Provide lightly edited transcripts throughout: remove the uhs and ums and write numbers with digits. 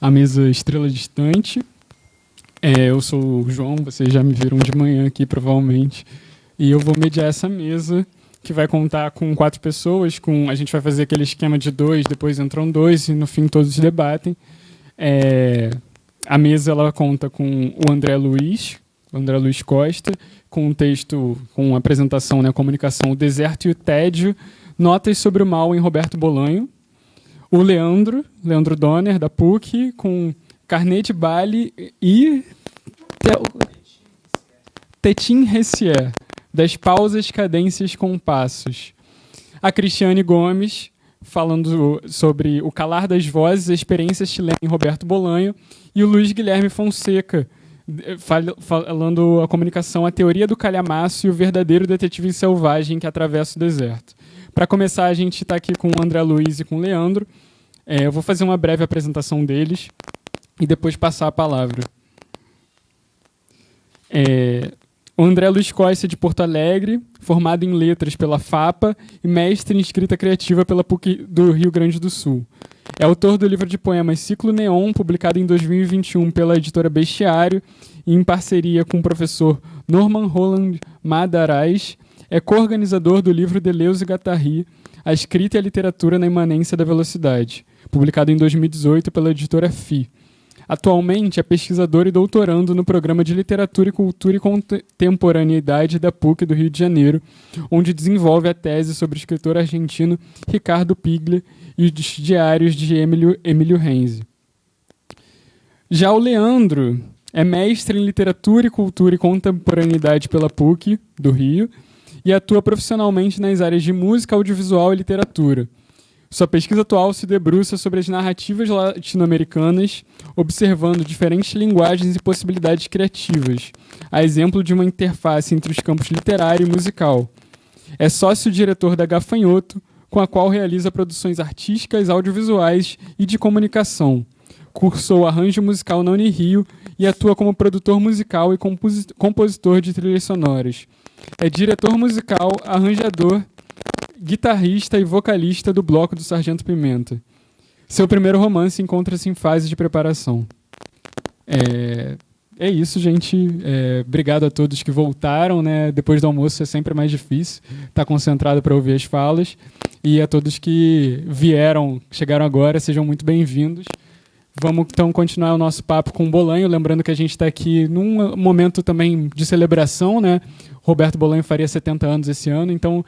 a mesa Estrela Distante. Eu sou o João, vocês já me viram de manhã aqui, provavelmente. E eu vou mediar essa mesa, que vai contar com 4 pessoas. A gente vai fazer aquele esquema de 2, depois entram 2 e no fim todos debatem. A mesa ela conta com o André Luiz Costa, com um texto, com apresentação, né, comunicação, O Deserto e o Tédio, Notas sobre o Mal em Roberto Bolanho. O Leandro Donner, da PUC, com Carnet de Bale e Tetim Ressier, das pausas, cadências, compassos. A Cristiane Gomes, falando sobre O Calar das Vozes, a experiência chilena em Roberto Bolanho. E o Luiz Guilherme Fonseca, falando a comunicação, a teoria do calhamaço e o verdadeiro detetive selvagem que atravessa o deserto. Para começar, a gente está aqui com o André Luiz e com o Leandro. Eu vou fazer uma breve apresentação deles e depois passar a palavra. O André Luiz Costa, de Porto Alegre, formado em letras pela FAPA e mestre em escrita criativa pela PUC do Rio Grande do Sul. É autor do livro de poemas Ciclo Neon, publicado em 2021 pela editora Bestiário, em parceria com o professor Norman Roland Madarais. É co-organizador do livro Deleuze e Guattari, A Escrita e a Literatura na Imanência da Velocidade, publicado em 2018 pela editora FI. Atualmente é pesquisador e doutorando no Programa de Literatura e Cultura e Contemporaneidade da PUC do Rio de Janeiro, onde desenvolve a tese sobre o escritor argentino Ricardo Piglia e os diários de Emílio Renzi. Já o Leandro é mestre em Literatura e Cultura e Contemporaneidade pela PUC do Rio e atua profissionalmente nas áreas de música, audiovisual e literatura. Sua pesquisa atual se debruça sobre as narrativas latino-americanas, observando diferentes linguagens e possibilidades criativas, a exemplo de uma interface entre os campos literário e musical. É sócio-diretor da Gafanhoto, com a qual realiza produções artísticas, audiovisuais e de comunicação. Cursou arranjo musical na Unirio e atua como produtor musical e compositor de trilhas sonoras. É diretor musical, arranjador, guitarrista e vocalista do Bloco do Sargento Pimenta. Seu primeiro romance encontra-se em fase de preparação. É isso, gente. Obrigado a todos que voltaram, né? Depois do almoço é sempre mais difícil estar concentrado para ouvir as falas. E a todos que chegaram agora, sejam muito bem-vindos. Vamos, então, continuar o nosso papo com o Bolanho, lembrando que a gente está aqui num momento também de celebração, né? Roberto Bolanho faria 70 anos esse ano, então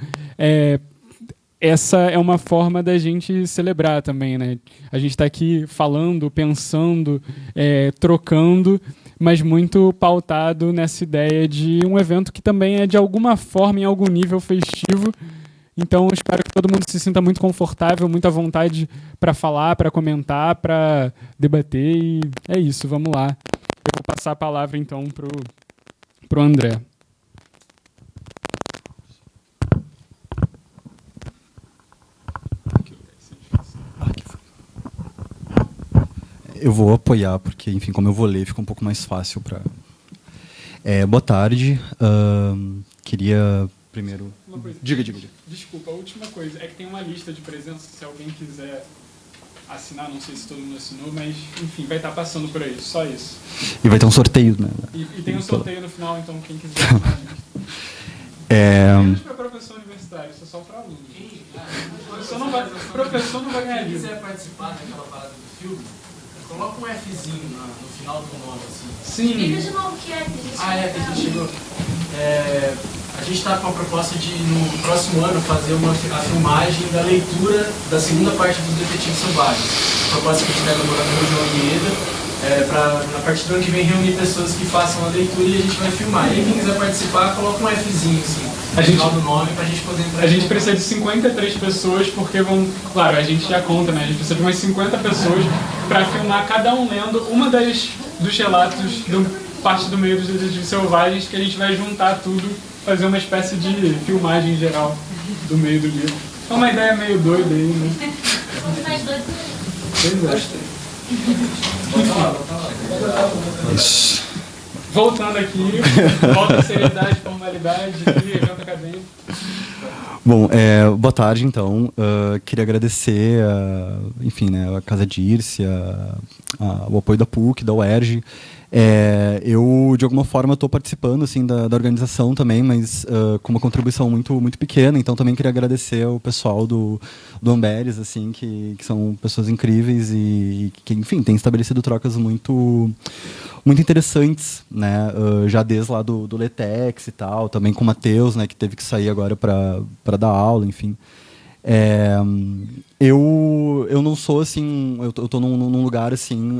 essa é uma forma da gente celebrar também, né? A gente está aqui falando, pensando, trocando, mas muito pautado nessa ideia de um evento que também é, de alguma forma, em algum nível festivo. Então, espero que todo mundo se sinta muito confortável, muito à vontade para falar, para comentar, para debater. E é isso, vamos lá. Eu vou passar a palavra, então, pro André. Eu vou apoiar, porque, enfim, como eu vou ler, fica um pouco mais fácil para... boa tarde. Queria primeiro... Diga. Desculpa, a última coisa. É que tem uma lista de presença, se alguém quiser assinar, não sei se todo mundo assinou, mas, enfim, vai estar passando por aí, só isso. E vai ter um sorteio, né? E tem um sorteio no final, então, quem quiser assinar. Menos para professor universitário, isso é só para aluno. Professor não vai ganhar livro. Quem quiser participar daquela parada do filme, coloca um Fzinho no final do nome, assim. Sim. Explica de novo o que é que a gente chegou. A gente está com a proposta de, no próximo ano, fazer a filmagem da leitura da segunda parte dos Detetives Selvagens. A proposta que a gente vai elaborar com o João Guieda, para a partir do ano que vem reunir pessoas que façam a leitura e a gente vai filmar. E quem quiser participar, coloca um Fzinho, assim, no final do nome, para a gente poder entrar. A gente precisa de 53 pessoas, porque claro, a gente já conta, né? A gente precisa de umas 50 pessoas para filmar cada um lendo uma dos relatos parte do meio dos Detetives Selvagens, que a gente vai juntar tudo, fazer uma espécie de filmagem geral do meio do livro. É uma ideia meio doida aí, né? Mais doido. Pois é. Isso. Voltando aqui, volta a seriedade, formalidade, evento acadêmico. Bom, boa tarde, então. Queria agradecer, enfim, né, a Casa Dirce, o apoio da PUC, da UERJ. Eu, de alguma forma, estou participando assim, da organização também, mas com uma contribuição muito, muito pequena. Então, também queria agradecer ao pessoal do Amberes, assim, que são pessoas incríveis e que, enfim, têm estabelecido trocas muito, muito interessantes, né? Já desde lá do Letex e tal, também com o Matheus, né, que teve que sair agora para dar aula, enfim. Eu não sou assim, eu estou num lugar assim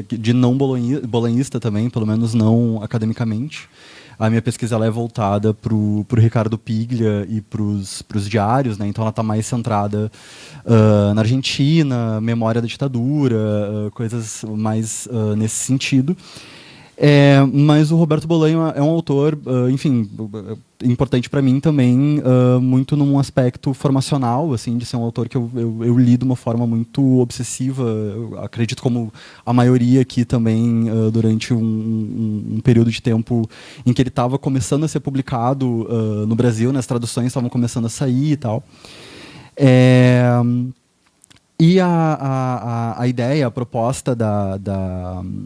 de não bolanhista também, pelo menos não academicamente. A minha pesquisa ela é voltada para o Ricardo Piglia e para os diários, né? Então ela está mais centrada na Argentina, memória da ditadura, coisas mais nesse sentido. Mas o Roberto Bolanho é um autor, enfim, importante para mim também, muito num aspecto formacional, assim, de ser um autor que eu li de uma forma muito obsessiva, eu acredito como a maioria aqui também, durante um período de tempo em que ele estava começando a ser publicado no Brasil, né, as traduções estavam começando a sair e tal. E a ideia, a proposta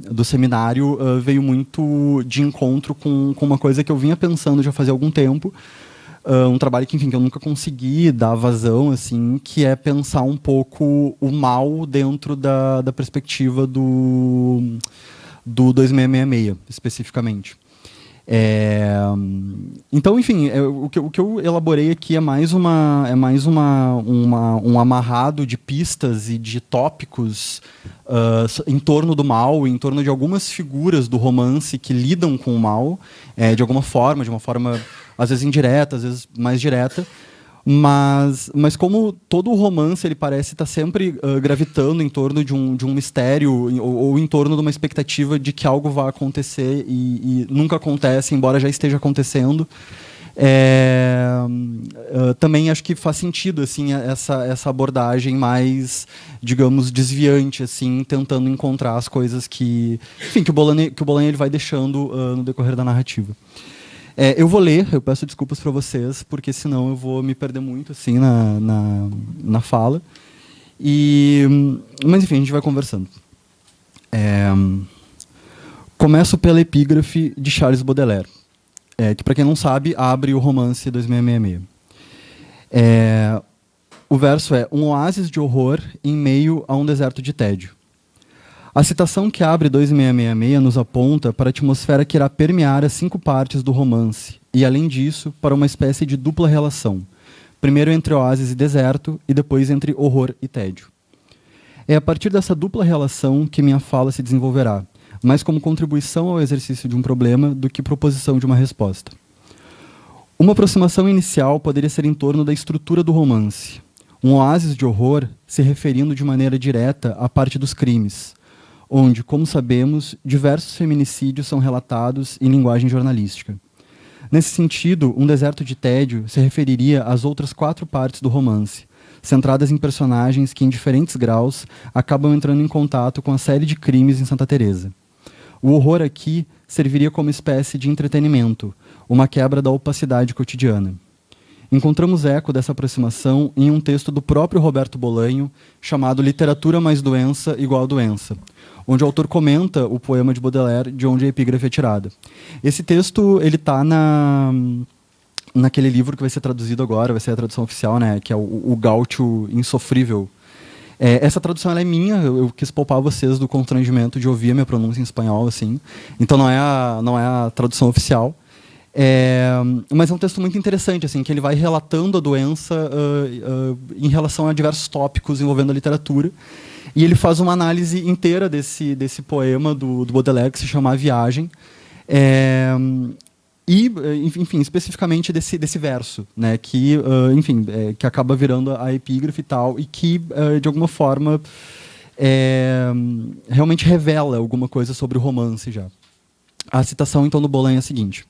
do seminário veio muito de encontro com uma coisa que eu vinha pensando já fazia algum tempo, um trabalho que, enfim, que eu nunca consegui dar vazão, assim, que é pensar um pouco o mal dentro da perspectiva do 2666, especificamente. Então, enfim, o que eu elaborei aqui é mais um amarrado de pistas e de tópicos em torno do mal, em torno de algumas figuras do romance que lidam com o mal, de uma forma às vezes indireta, às vezes mais direta. Mas como todo o romance ele parece estar sempre gravitando em torno de um mistério ou em torno de uma expectativa de que algo vai acontecer e nunca acontece, embora já esteja acontecendo, também acho que faz sentido assim essa abordagem mais, digamos, desviante, assim, tentando encontrar as coisas que o Bolanho ele vai deixando no decorrer da narrativa. Eu vou ler, eu peço desculpas para vocês, porque senão eu vou me perder muito assim, na fala. Mas, enfim, a gente vai conversando. Começo pela epígrafe de Charles Baudelaire, que, para quem não sabe, abre o romance 2666. O verso é: um oásis de horror em meio a um deserto de tédio. A citação que abre 2666 nos aponta para a atmosfera que irá permear as 5 partes do romance, e, além disso, para uma espécie de dupla relação, primeiro entre oásis e deserto, e depois entre horror e tédio. É a partir dessa dupla relação que minha fala se desenvolverá, mais como contribuição ao exercício de um problema do que proposição de uma resposta. Uma aproximação inicial poderia ser em torno da estrutura do romance, um oásis de horror se referindo de maneira direta à parte dos crimes, onde, como sabemos, diversos feminicídios são relatados em linguagem jornalística. Nesse sentido, um deserto de tédio se referiria às outras 4 partes do romance, centradas em personagens que, em diferentes graus, acabam entrando em contato com a série de crimes em Santa Teresa. O horror aqui serviria como espécie de entretenimento, uma quebra da opacidade cotidiana. Encontramos eco dessa aproximação em um texto do próprio Roberto Bolanho, chamado Literatura mais Doença igual Doença, onde o autor comenta o poema de Baudelaire, de onde a epígrafe é tirada. Esse texto ele está naquele livro que vai ser traduzido agora, vai ser a tradução oficial, né, que é o Gáudio Insofrível. Essa tradução ela é minha, eu quis poupar vocês do constrangimento de ouvir a minha pronúncia em espanhol, assim. Então não é a tradução oficial. Mas é um texto muito interessante, assim, que ele vai relatando a doença em relação a diversos tópicos envolvendo a literatura. E ele faz uma análise inteira desse poema do Baudelaire, que se chama A Viagem, e, enfim, especificamente desse verso, né, que, enfim, que acaba virando a epígrafe e tal, e que, de alguma forma, realmente revela alguma coisa sobre o romance já. A citação, então, do Bolanho é a seguinte: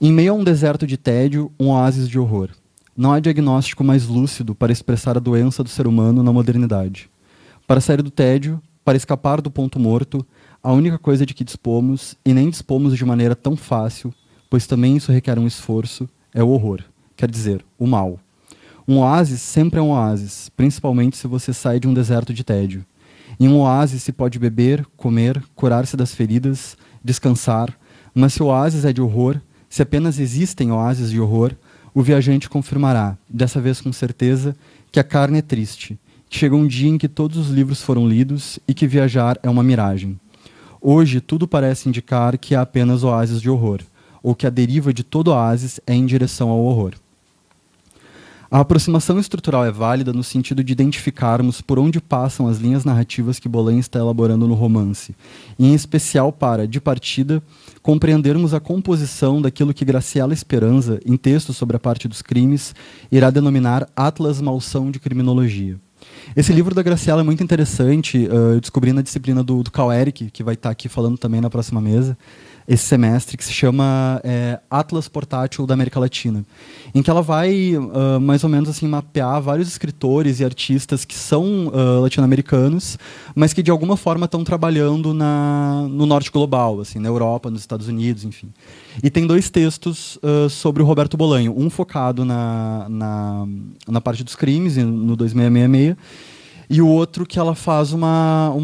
em meio a um deserto de tédio, um oásis de horror. Não há diagnóstico mais lúcido para expressar a doença do ser humano na modernidade. Para sair do tédio, para escapar do ponto morto, a única coisa de que dispomos, e nem dispomos de maneira tão fácil, pois também isso requer um esforço, é o horror, quer dizer, o mal. Um oásis sempre é um oásis, principalmente se você sai de um deserto de tédio. Em um oásis se pode beber, comer, curar-se das feridas, descansar, mas se o oásis é de horror, se apenas existem oásis de horror, o viajante confirmará, dessa vez com certeza, que a carne é triste, que chega um dia em que todos os livros foram lidos e que viajar é uma miragem. Hoje, tudo parece indicar que há apenas oásis de horror, ou que a deriva de todo oásis é em direção ao horror. A aproximação estrutural é válida no sentido de identificarmos por onde passam as linhas narrativas que Bolen está elaborando no romance, e em especial para, de partida, compreendermos a composição daquilo que Graciela Esperanza, em texto sobre a parte dos crimes, irá denominar Atlas Malsão de Criminologia. Esse livro da Graciela é muito interessante, eu descobri na disciplina do Carl Eric, que vai estar aqui falando também na próxima mesa, esse semestre, que se chama Atlas Portátil da América Latina, em que ela vai, mais ou menos assim, mapear vários escritores e artistas que são latino-americanos, mas que de alguma forma estão trabalhando no norte global, assim, na Europa, nos Estados Unidos, enfim. E tem 2 textos sobre o Roberto Bolanho, um focado na parte dos crimes, no 2666, e o outro que ela faz uma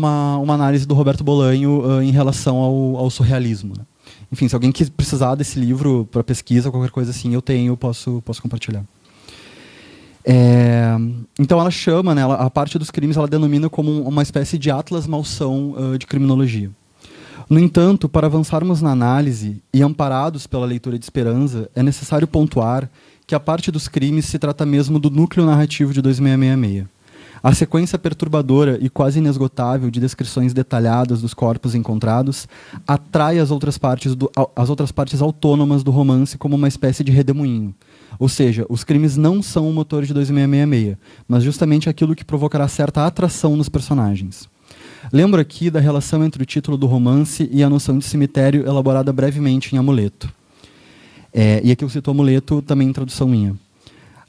análise do Roberto Bolanho em relação ao surrealismo, né? Enfim, se alguém precisar desse livro para pesquisa, qualquer coisa assim, eu posso compartilhar. Então ela chama, né, a parte dos crimes, ela denomina como uma espécie de atlas malsão de criminologia. No entanto, para avançarmos na análise e amparados pela leitura de Esperanza, é necessário pontuar que a parte dos crimes se trata mesmo do núcleo narrativo de 2666. A sequência perturbadora e quase inesgotável de descrições detalhadas dos corpos encontrados atrai as outras partes autônomas do romance como uma espécie de redemoinho. Ou seja, os crimes não são o motor de 2666, mas justamente aquilo que provocará certa atração nos personagens. Lembro aqui da relação entre o título do romance e a noção de cemitério elaborada brevemente em Amuleto. E aqui eu cito Amuleto também em tradução minha.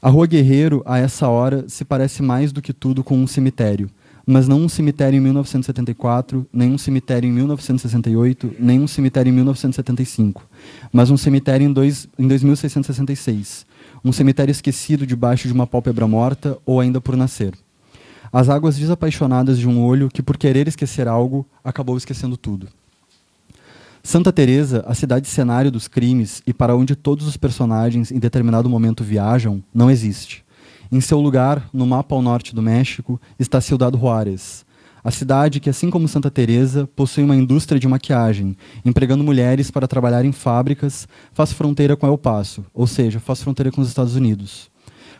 A Rua Guerreiro, a essa hora, se parece mais do que tudo com um cemitério, mas não um cemitério em 1974, nem um cemitério em 1968, nem um cemitério em 1975, mas um cemitério em 2666, um cemitério esquecido debaixo de uma pálpebra morta ou ainda por nascer. As águas desapaixonadas de um olho que, por querer esquecer algo, acabou esquecendo tudo. Santa Teresa, a cidade cenário dos crimes e para onde todos os personagens em determinado momento viajam, não existe. Em seu lugar, no mapa ao norte do México, está Ciudad Juárez, a cidade que, assim como Santa Teresa, possui uma indústria de maquiagem, empregando mulheres para trabalhar em fábricas, faz fronteira com El Paso, ou seja, faz fronteira com os Estados Unidos.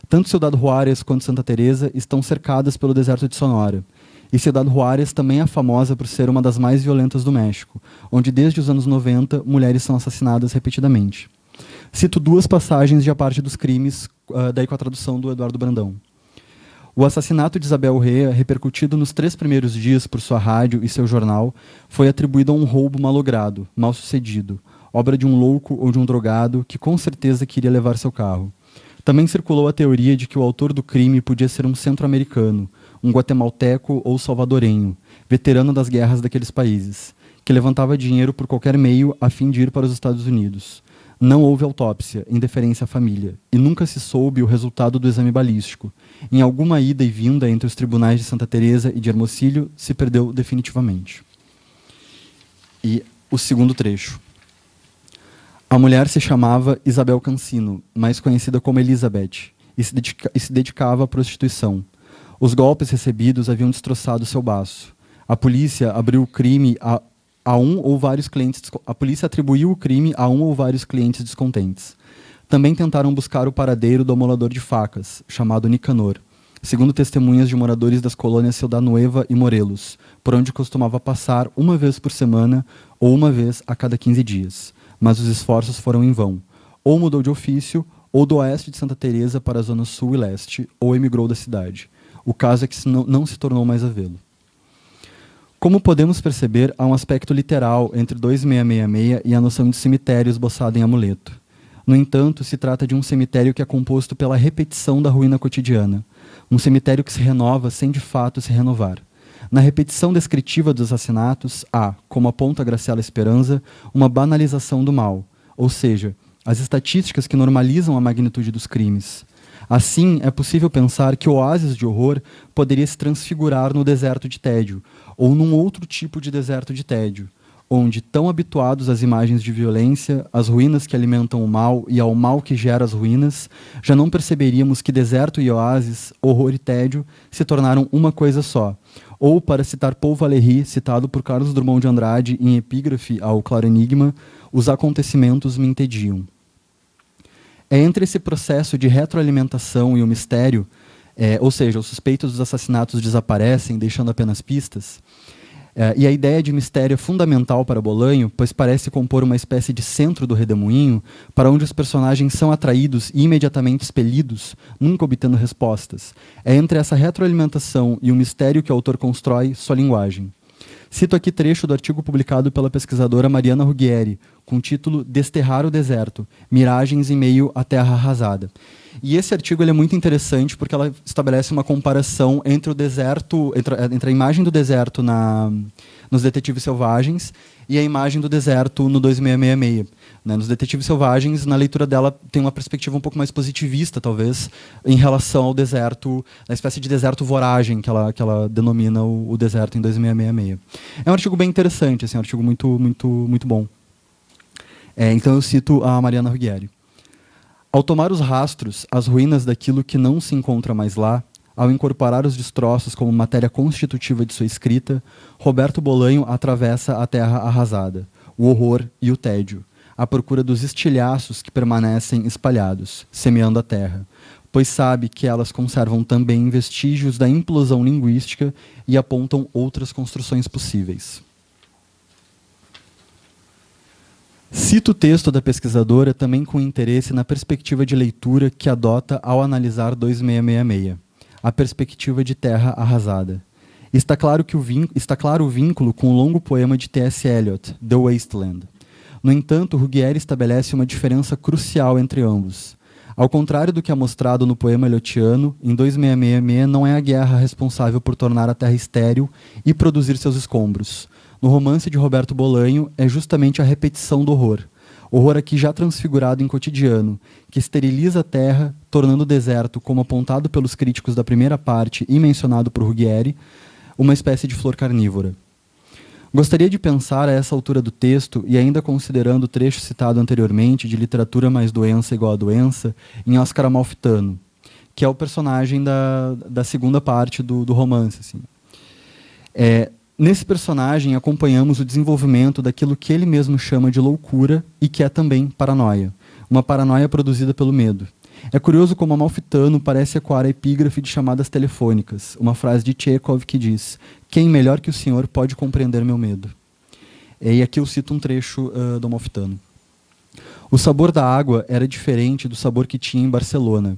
Tanto Ciudad Juárez quanto Santa Teresa estão cercadas pelo deserto de Sonora. E Ciudad Juárez também é famosa por ser uma das mais violentas do México, onde desde os anos 90 mulheres são assassinadas repetidamente. Cito 2 passagens de A Parte dos Crimes, daí com a tradução do Eduardo Brandão. O assassinato de Isabel Rea, repercutido nos 3 primeiros dias por sua rádio e seu jornal, foi atribuído a um roubo malogrado, mal sucedido, obra de um louco ou de um drogado que com certeza queria levar seu carro. Também circulou a teoria de que o autor do crime podia ser um centro-americano, um guatemalteco ou salvadorenho, veterano das guerras daqueles países, que levantava dinheiro por qualquer meio a fim de ir para os Estados Unidos. Não houve autópsia, em deferência à família, e nunca se soube o resultado do exame balístico. Em alguma ida e vinda entre os tribunais de Santa Teresa e de Hermosílio, se perdeu definitivamente. E o segundo trecho. A mulher se chamava Isabel Cancino, mais conhecida como Elizabeth, e se dedicava à prostituição. Os golpes recebidos haviam destroçado seu baço. A polícia abriu o crime a um ou vários clientes. A polícia atribuiu o crime a um ou vários clientes descontentes. Também tentaram buscar o paradeiro do amolador de facas, chamado Nicanor, segundo testemunhas de moradores das colônias Ciudad Nueva e Morelos, por onde costumava passar uma vez por semana ou uma vez a cada 15 dias. Mas os esforços foram em vão. Ou mudou de ofício, ou do oeste de Santa Teresa para a zona sul e leste, ou emigrou da cidade. O caso é que não se tornou mais a vê-lo. Como podemos perceber, há um aspecto literal entre 2666 e a noção de cemitério esboçada em Amuleto. No entanto, se trata de um cemitério que é composto pela repetição da ruína cotidiana. Um cemitério que se renova sem de fato se renovar. Na repetição descritiva dos assassinatos, há, como aponta Graciela Esperanza, uma banalização do mal, ou seja, as estatísticas que normalizam a magnitude dos crimes. Assim, é possível pensar que o oásis de horror poderia se transfigurar no deserto de tédio, ou num outro tipo de deserto de tédio, onde, tão habituados às imagens de violência, às ruínas que alimentam o mal e ao mal que gera as ruínas, já não perceberíamos que deserto e oásis, horror e tédio, se tornaram uma coisa só. Ou, para citar Paul Valéry, citado por Carlos Drummond de Andrade em epígrafe ao Claro Enigma, os acontecimentos me entediam. É entre esse processo de retroalimentação e o mistério, ou seja, os suspeitos dos assassinatos desaparecem, deixando apenas pistas, e a ideia de mistério é fundamental para Bolanho, pois parece compor uma espécie de centro do redemoinho, para onde os personagens são atraídos e imediatamente expelidos, nunca obtendo respostas. É entre essa retroalimentação e o mistério que o autor constrói sua linguagem. Cito aqui trecho do artigo publicado pela pesquisadora Mariana Ruggieri, com o título Desterrar o Deserto, Miragens em Meio à Terra Arrasada. E esse artigo ele é muito interessante porque ela estabelece uma comparação entre o deserto, entre a imagem do deserto nos Detetives Selvagens e a imagem do deserto no 2666. Né? Nos Detetives Selvagens, na leitura dela, tem uma perspectiva um pouco mais positivista, talvez, em relação ao deserto, a espécie de deserto voragem que ela denomina o deserto em 2666. É um artigo bem interessante, assim, um artigo muito bom. Então eu cito a Mariana Ruggieri. Ao tomar os rastros, as ruínas daquilo que não se encontra mais lá, ao incorporar os destroços como matéria constitutiva de sua escrita, Roberto Bolanho atravessa a terra arrasada, o horror e o tédio, à procura dos estilhaços que permanecem espalhados, semeando a terra, pois sabe que elas conservam também vestígios da implosão linguística e apontam outras construções possíveis. Cito o texto da pesquisadora também com interesse na perspectiva de leitura que adota ao analisar 2666, a perspectiva de terra arrasada. Está claro o vínculo com o longo poema de T.S. Eliot, The Wasteland. No entanto, Ruggieri estabelece uma diferença crucial entre ambos. Ao contrário do que é mostrado no poema eliotiano, em 2666 não é a guerra responsável por tornar a terra estéril e produzir seus escombros. No romance de Roberto Bolanho, é justamente a repetição do horror. Horror aqui já transfigurado em cotidiano, que esteriliza a terra, tornando o deserto, como apontado pelos críticos da primeira parte e mencionado por Ruggieri, uma espécie de flor carnívora. Gostaria de pensar a essa altura do texto, e ainda considerando o trecho citado anteriormente, de literatura mais doença igual a doença, em Oscar Amalfitano, que é o personagem da segunda parte do romance. Assim. Nesse personagem, acompanhamos o desenvolvimento daquilo que ele mesmo chama de loucura e que é também paranoia. Uma paranoia produzida pelo medo. É curioso como Amalfitano parece ecoar a epígrafe de Chamadas Telefônicas, uma frase de Chekhov que diz: "Quem melhor que o senhor pode compreender meu medo?" E aqui eu cito um trecho do Amalfitano. O sabor da água era diferente do sabor que tinha em Barcelona.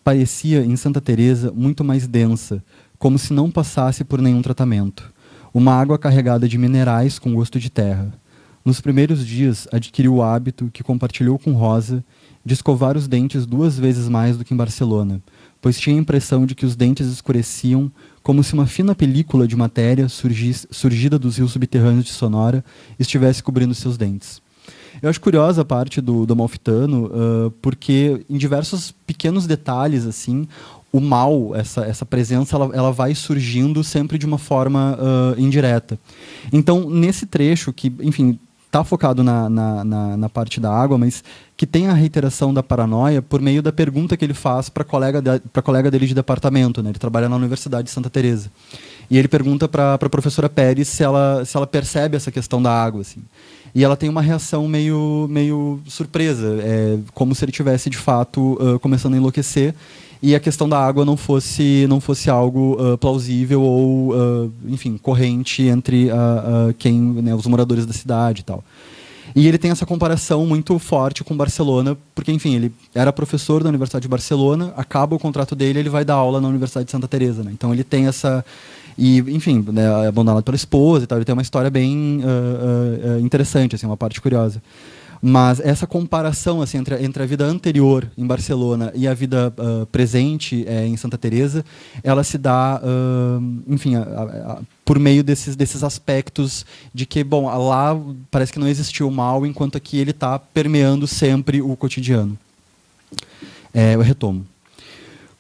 Parecia, em Santa Teresa, muito mais densa, como se não passasse por nenhum tratamento. Uma água carregada de minerais com gosto de terra. Nos primeiros dias, adquiriu o hábito, que compartilhou com Rosa, de escovar os dentes 2 vezes mais do que em Barcelona, pois tinha a impressão de que os dentes escureciam como se uma fina película de matéria surgida dos rios subterrâneos de Sonora estivesse cobrindo seus dentes. Eu acho curiosa a parte do Amalfitano, porque em diversos pequenos detalhes, assim, o mal, essa presença, ela vai surgindo sempre de uma forma indireta. Então, nesse trecho, que, enfim, está focado na parte da água, mas que tem a reiteração da paranoia por meio da pergunta que ele faz para a colega dele de departamento. Né? Ele trabalha na Universidade de Santa Teresa. E ele pergunta para a professora Pérez se ela percebe essa questão da água. Assim. E ela tem uma reação meio surpresa, como se ele tivesse, de fato, começando a enlouquecer, e a questão da água não fosse algo plausível ou, enfim, corrente entre os moradores da cidade e tal. E ele tem essa comparação muito forte com Barcelona, porque, enfim, ele era professor da Universidade de Barcelona, acaba o contrato dele, ele vai dar aula na Universidade de Santa Teresa, né? Então ele tem essa... E, enfim, né, é abandonado pela esposa e tal, ele tem uma história bem interessante, assim, uma parte curiosa. Mas essa comparação, assim, entre a vida anterior em Barcelona e a vida presente em Santa Teresa, ela se dá, enfim, por meio desses aspectos de que, bom, lá parece que não existiu o mal, enquanto aqui ele está permeando sempre o cotidiano. Eu retomo.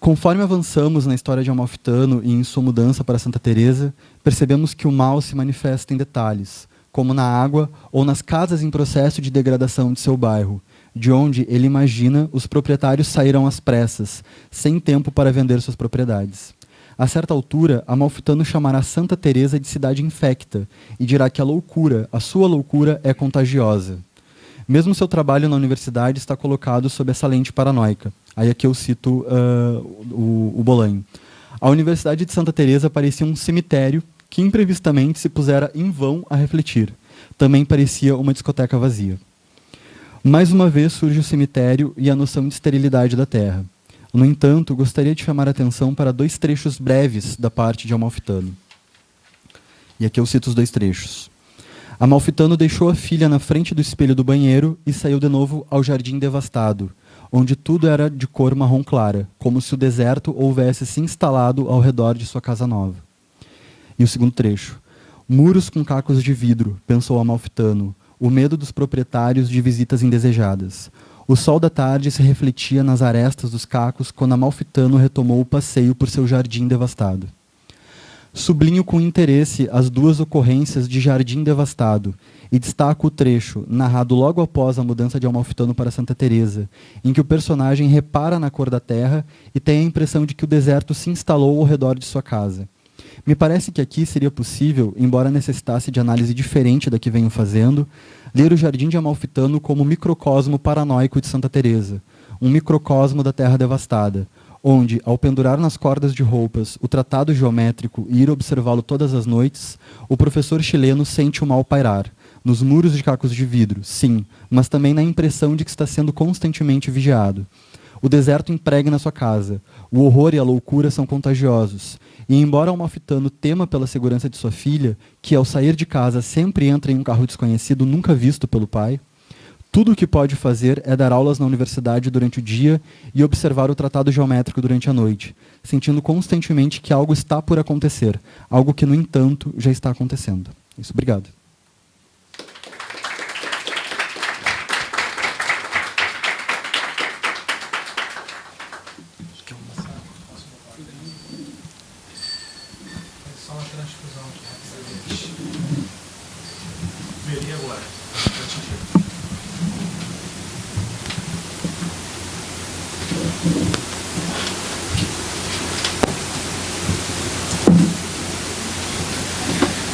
Conforme avançamos na história de Amalfitano e em sua mudança para Santa Teresa, percebemos que o mal se manifesta em detalhes, como na água ou nas casas em processo de degradação de seu bairro, de onde ele imagina os proprietários sairão às pressas, sem tempo para vender suas propriedades. A certa altura, Amalfitano chamará Santa Teresa de cidade infecta e dirá que a sua loucura é contagiosa. Mesmo seu trabalho na universidade está colocado sob essa lente paranoica. Aí aqui eu cito o Bolanho. A Universidade de Santa Teresa parecia um cemitério que imprevistamente se pusera em vão a refletir. Também parecia uma discoteca vazia. Mais uma vez surge o cemitério e a noção de esterilidade da terra. No entanto, gostaria de chamar a atenção para 2 trechos breves da parte de Amalfitano. E aqui eu cito os 2 trechos. Amalfitano deixou a filha na frente do espelho do banheiro e saiu de novo ao jardim devastado, onde tudo era de cor marrom clara, como se o deserto houvesse se instalado ao redor de sua casa nova. E o segundo trecho. Muros com cacos de vidro, pensou Amalfitano, o medo dos proprietários de visitas indesejadas. O sol da tarde se refletia nas arestas dos cacos quando Amalfitano retomou o passeio por seu jardim devastado. Sublinho com interesse as 2 ocorrências de jardim devastado e destaco o trecho, narrado logo após a mudança de Amalfitano para Santa Teresa, em que o personagem repara na cor da terra e tem a impressão de que o deserto se instalou ao redor de sua casa. Me parece que aqui seria possível, embora necessitasse de análise diferente da que venho fazendo, ler o Jardim de Amalfitano como microcosmo paranoico de Santa Teresa, um microcosmo da terra devastada, onde, ao pendurar nas cordas de roupas o tratado geométrico e ir observá-lo todas as noites, o professor chileno sente o mal pairar, nos muros de cacos de vidro, sim, mas também na impressão de que está sendo constantemente vigiado. O deserto impregna sua casa, o horror e a loucura são contagiosos, e embora Amalfitano tema pela segurança de sua filha, que ao sair de casa sempre entra em um carro desconhecido nunca visto pelo pai, tudo o que pode fazer é dar aulas na universidade durante o dia e observar o tratado geométrico durante a noite, sentindo constantemente que algo está por acontecer, algo que, no entanto, já está acontecendo. Isso, obrigado. Só uma transfusão aqui, rapidamente. Veria agora.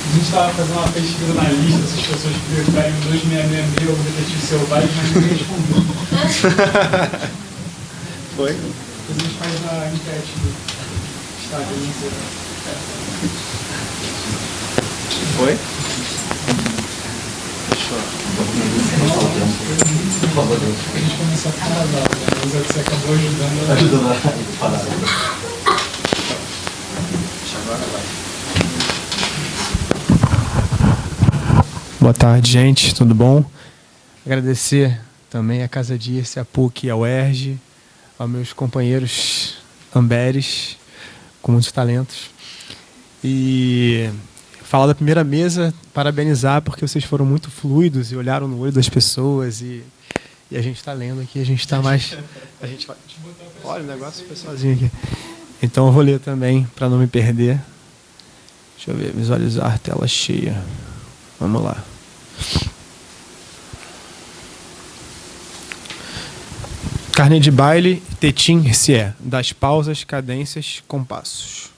A gente estava fazendo uma pesquisa na lista, se as pessoas priorizarem o 2666 ou o Detetive Selvagem, mas ninguém respondeu. Foi? Depois a gente faz na enquete do Instagram. Foi? Por favor, a gente começou a falar, mas você acabou ajudando a parar. Agora vai. Boa tarde, gente. Tudo bom? Agradecer também à Casa Dirce, à PUC e ao UERJ, aos meus companheiros Amberes, com muitos talentos. E falar da primeira mesa, parabenizar, porque vocês foram muito fluidos e olharam no olho das pessoas e a gente está lendo aqui, a gente está mais... A gente vai... Olha, o negócio foi sozinho aqui. Então eu vou ler também, para não me perder. Deixa eu ver, visualizar tela cheia. Vamos lá. Carne de baile, tetim, se é, das pausas, cadências, compassos.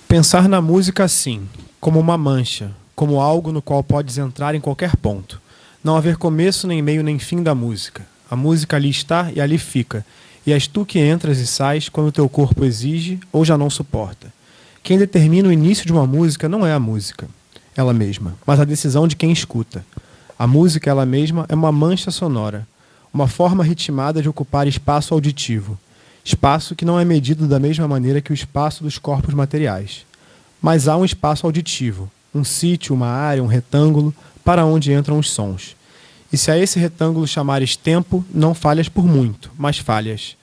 Pensar na música assim, como uma mancha, como algo no qual podes entrar em qualquer ponto. Não haver começo, nem meio, nem fim da música. A música ali está e ali fica. E és tu que entras e sais quando teu corpo exige ou já não suporta. Quem determina o início de uma música não é a música, ela mesma, mas a decisão de quem escuta. A música, ela mesma, é uma mancha sonora, uma forma ritmada de ocupar espaço auditivo. Espaço que não é medido da mesma maneira que o espaço dos corpos materiais. Mas há um espaço auditivo, um sítio, uma área, um retângulo, para onde entram os sons. E se a esse retângulo chamares tempo, não falhas por muito, mas falhas.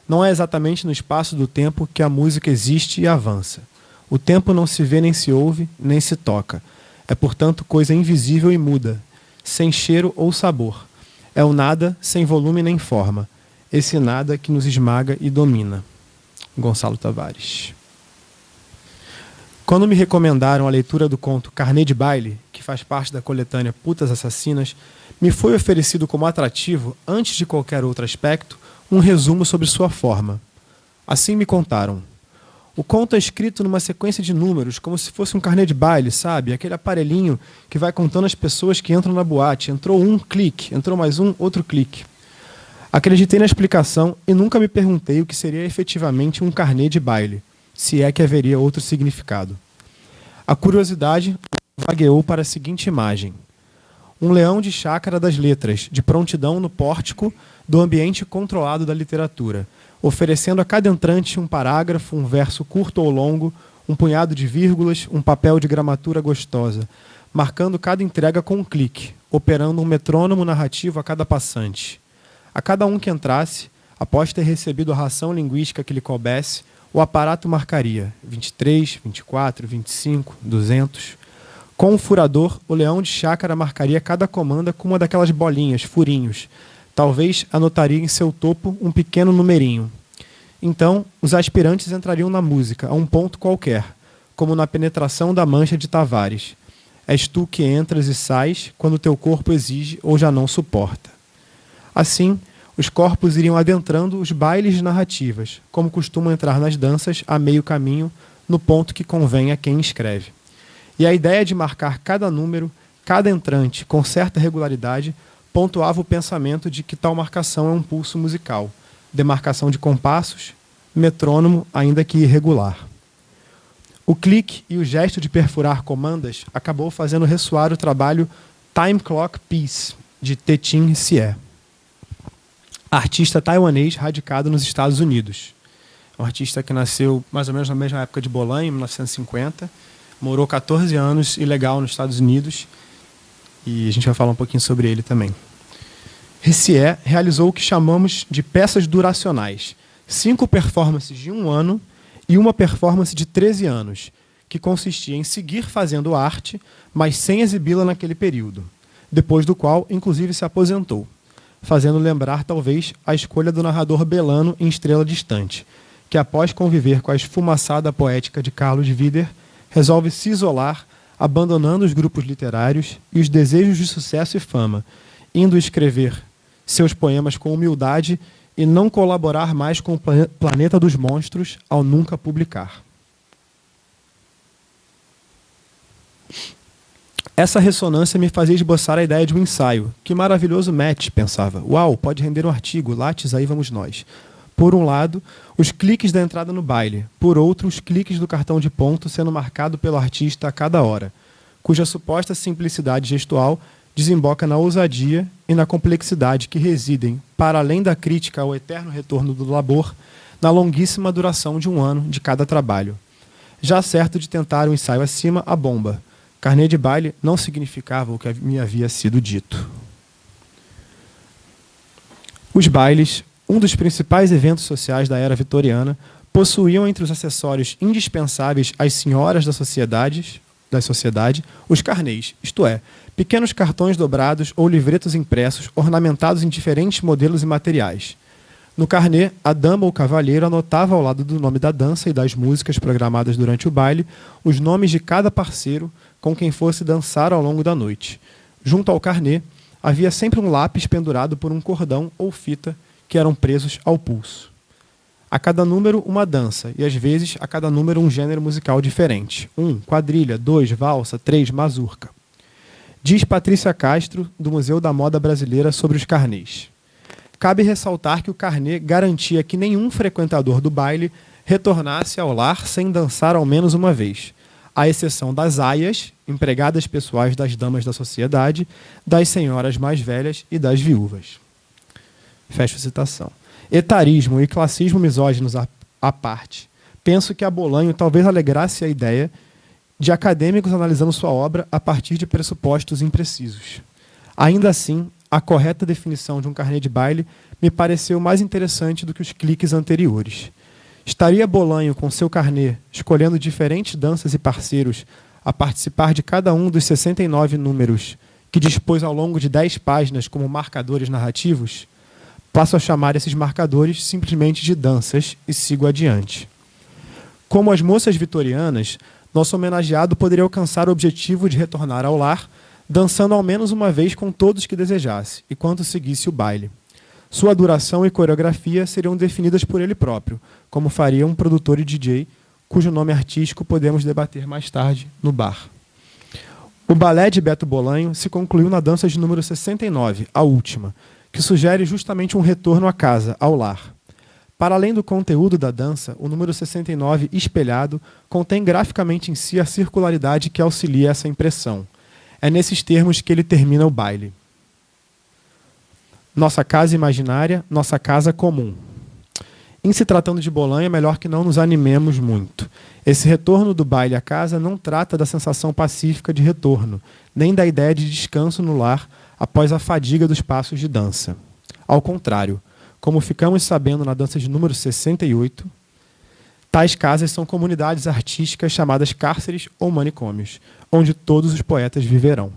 Não é exatamente no espaço do tempo que a música existe e avança. O tempo não se vê, nem se ouve, nem se toca. É, portanto, coisa invisível e muda, sem cheiro ou sabor. É o nada, sem volume nem forma. esse nada que nos esmaga e domina. Gonçalo Tavares. Quando me recomendaram a leitura do conto Carnê de Baile, que faz parte da coletânea Putas Assassinas, me foi oferecido como atrativo, antes de qualquer outro aspecto, um resumo sobre sua forma. Assim me contaram. O conto é escrito numa sequência de números, como se fosse um carnê de baile, sabe? Aquele aparelhinho que vai contando as pessoas que entram na boate. Entrou um, clique. Entrou mais um, outro clique. Acreditei na explicação e nunca me perguntei o que seria efetivamente um carnê de baile, se é que haveria outro significado. A curiosidade vagueou para a seguinte imagem. Um leão de chácara das letras, de prontidão no pórtico do ambiente controlado da literatura, oferecendo a cada entrante um parágrafo, um verso curto ou longo, um punhado de vírgulas, um papel de gramatura gostosa, marcando cada entrega com um clique, operando um metrônomo narrativo a cada passante. A cada um que entrasse, após ter recebido a ração linguística que lhe coubesse, o aparato marcaria 23, 24, 25, 200. Com o furador, o leão de chácara marcaria cada comanda com uma daquelas bolinhas, furinhos. Talvez anotaria em seu topo um pequeno numerinho. Então, os aspirantes entrariam na música, a um ponto qualquer, como na penetração da mancha de Tavares. És tu que entras e sais quando teu corpo exige ou já não suporta. Assim, os corpos iriam adentrando os bailes de narrativas, como costumam entrar nas danças a meio caminho, no ponto que convém a quem escreve. E a ideia de marcar cada número, cada entrante, com certa regularidade, pontuava o pensamento de que tal marcação é um pulso musical, demarcação de compassos, metrônomo, ainda que irregular. O clique e o gesto de perfurar comandas acabou fazendo ressoar o trabalho Time Clock Piece, de Te-Chin Hsieh, artista taiwanês radicado nos Estados Unidos. Um artista que nasceu mais ou menos na mesma época de Bolan, em 1950, morou 14 anos ilegal nos Estados Unidos, e a gente vai falar um pouquinho sobre ele também. Hsieh realizou o que chamamos de peças duracionais, 5 performances de 1 ano e uma performance de 13 anos, que consistia em seguir fazendo arte, mas sem exibi-la naquele período, depois do qual, inclusive, se aposentou, fazendo lembrar, talvez, a escolha do narrador Belano em Estrela Distante, que, após conviver com a esfumaçada poética de Carlos Vider, resolve se isolar, abandonando os grupos literários e os desejos de sucesso e fama, indo escrever seus poemas com humildade e não colaborar mais com o Planeta dos Monstros ao nunca publicar. Essa ressonância me fazia esboçar a ideia de um ensaio. Que maravilhoso match, pensava. Uau, pode render um artigo, lattes, aí vamos nós. Por um lado, os cliques da entrada no baile. Por outro, os cliques do cartão de ponto sendo marcado pelo artista a cada hora, cuja suposta simplicidade gestual desemboca na ousadia e na complexidade que residem, para além da crítica ao eterno retorno do labor, na longuíssima duração de 1 ano de cada trabalho. Já certo de tentar um ensaio acima, a bomba. Carnê de baile não significava o que me havia sido dito. Os bailes, um dos principais eventos sociais da era vitoriana, possuíam entre os acessórios indispensáveis às senhoras da sociedade, os carnês, isto é, pequenos cartões dobrados ou livretos impressos ornamentados em diferentes modelos e materiais. No carnê, a dama ou cavalheiro anotava ao lado do nome da dança e das músicas programadas durante o baile os nomes de cada parceiro com quem fosse dançar ao longo da noite. Junto ao carnê, havia sempre um lápis pendurado por um cordão ou fita que eram presos ao pulso. A cada número, uma dança, e às vezes a cada número um gênero musical diferente. 1, quadrilha, 2, valsa, 3, mazurca. Diz Patrícia Castro, do Museu da Moda Brasileira, sobre os carnês. Cabe ressaltar que o carnê garantia que nenhum frequentador do baile retornasse ao lar sem dançar ao menos uma vez, à exceção das aias, empregadas pessoais das damas da sociedade, das senhoras mais velhas e das viúvas. Fecho a citação. Etarismo e classismo misóginos à parte, penso que a Bolanho talvez alegrasse a ideia de acadêmicos analisando sua obra a partir de pressupostos imprecisos. Ainda assim, a correta definição de um carnê de baile me pareceu mais interessante do que os cliques anteriores. Estaria Bolanho com seu carnê, escolhendo diferentes danças e parceiros, a participar de cada um dos 69 números que dispôs ao longo de 10 páginas como marcadores narrativos? Passo a chamar esses marcadores simplesmente de danças e sigo adiante. Como as moças vitorianas, nosso homenageado poderia alcançar o objetivo de retornar ao lar, dançando ao menos uma vez com todos que desejasse, enquanto seguisse o baile. Sua duração e coreografia seriam definidas por ele próprio, como faria um produtor e DJ, cujo nome artístico podemos debater mais tarde no bar. O balé de Beto Bolanho se concluiu na dança de número 69, a última, que sugere justamente um retorno à casa, ao lar. Para além do conteúdo da dança, o número 69, espelhado, contém graficamente em si a circularidade que auxilia essa impressão. É nesses termos que ele termina o baile. Nossa casa imaginária, nossa casa comum. Em se tratando de Bolanho, é melhor que não nos animemos muito. Esse retorno do baile à casa não trata da sensação pacífica de retorno, nem da ideia de descanso no lar após a fadiga dos passos de dança. Ao contrário, como ficamos sabendo na dança de número 68, tais casas são comunidades artísticas chamadas cárceres ou manicômios, onde todos os poetas viverão.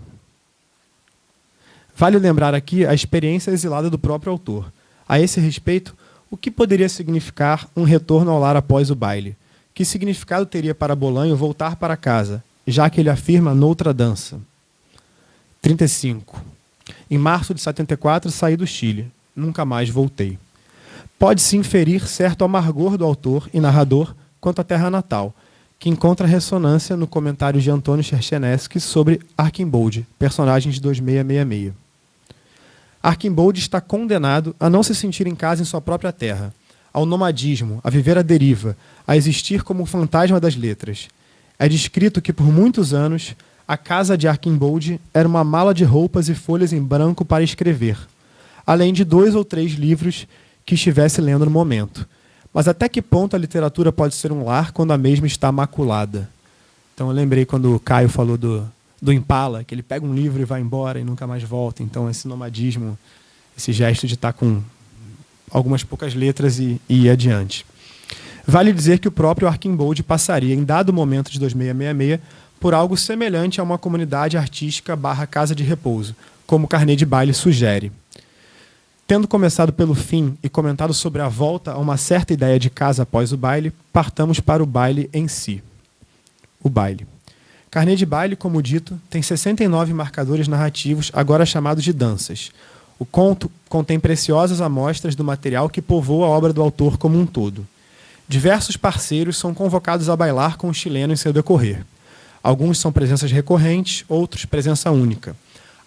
Vale lembrar aqui a experiência exilada do próprio autor. A esse respeito, o que poderia significar um retorno ao lar após o baile? Que significado teria para Bolanho voltar para casa, já que ele afirma noutra dança? 35. Em março de 74, saí do Chile. Nunca mais voltei. Pode-se inferir certo amargor do autor e narrador quanto à terra natal, que encontra ressonância no comentário de Antônio Cherchenesky sobre Arquimbolde, personagem de 2666. Arquimbolde está condenado a não se sentir em casa em sua própria terra, ao nomadismo, a viver à deriva, a existir como um fantasma das letras. É descrito que, por muitos anos, a casa de Arquimbolde era uma mala de roupas e folhas em branco para escrever, além de 2 ou 3 livros que estivesse lendo no momento. Mas até que ponto a literatura pode ser um lar quando a mesma está maculada? Então eu lembrei quando o Caio falou do Impala, que ele pega um livro e vai embora e nunca mais volta. Então esse nomadismo, esse gesto de estar com algumas poucas letras e ir adiante. Vale dizer que o próprio Arquimbolde passaria, em dado momento de 2666, por algo semelhante a uma comunidade artística / casa de repouso, como o carnê de baile sugere. Tendo começado pelo fim e comentado sobre a volta a uma certa ideia de casa após o baile, partamos para o baile em si. O baile. Carnê de baile, como dito, tem 69 marcadores narrativos, agora chamados de danças. O conto contém preciosas amostras do material que povoa a obra do autor como um todo. Diversos parceiros são convocados a bailar com o chileno em seu decorrer. Alguns são presenças recorrentes, outros presença única.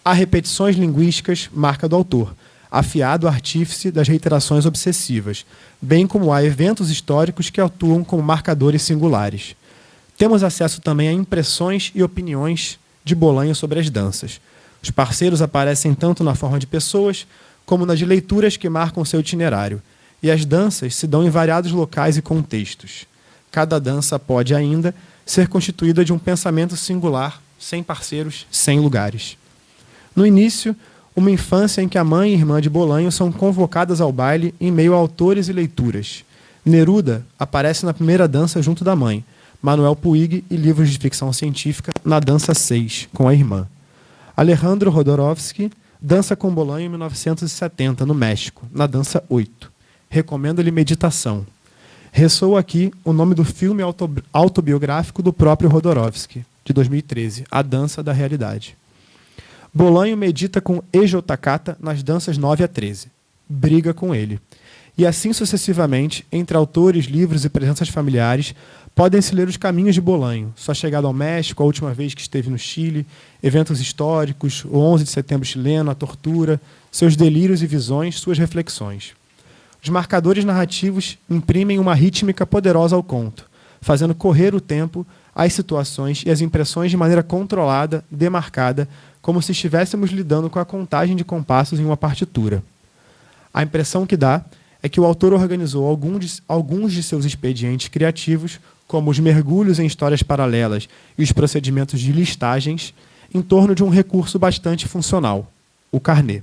Há repetições linguísticas, marca do autor, afiado artífice das reiterações obsessivas, bem como há eventos históricos que atuam como marcadores singulares. Temos acesso também a impressões e opiniões de Bolanho sobre as danças. Os parceiros aparecem tanto na forma de pessoas, como nas de leituras que marcam seu itinerário, e as danças se dão em variados locais e contextos. Cada dança pode ainda ser constituída de um pensamento singular, sem parceiros, sem lugares. No início, uma infância em que a mãe e irmã de Bolanho são convocadas ao baile em meio a autores e leituras. Neruda aparece na primeira dança junto da mãe, Manuel Puig e livros de ficção científica na dança 6, com a irmã. Alejandro Jodorowsky dança com Bolanho em 1970, no México, na dança 8. Recomendo-lhe Meditação. Ressoa aqui o nome do filme autobiográfico do próprio Jodorowsky, de 2013, A Dança da Realidade. Bolanho medita com Ejo Takata nas danças 9 a 13. Briga com ele. E assim sucessivamente, entre autores, livros e presenças familiares, podem-se ler os caminhos de Bolanho, sua chegada ao México, a última vez que esteve no Chile, eventos históricos, o 11 de setembro chileno, a tortura, seus delírios e visões, suas reflexões. Os marcadores narrativos imprimem uma rítmica poderosa ao conto, fazendo correr o tempo, as situações e as impressões de maneira controlada, demarcada, como se estivéssemos lidando com a contagem de compassos em uma partitura. A impressão que dá é que o autor organizou alguns de seus expedientes criativos, como os mergulhos em histórias paralelas e os procedimentos de listagens, em torno de um recurso bastante funcional, o carnê,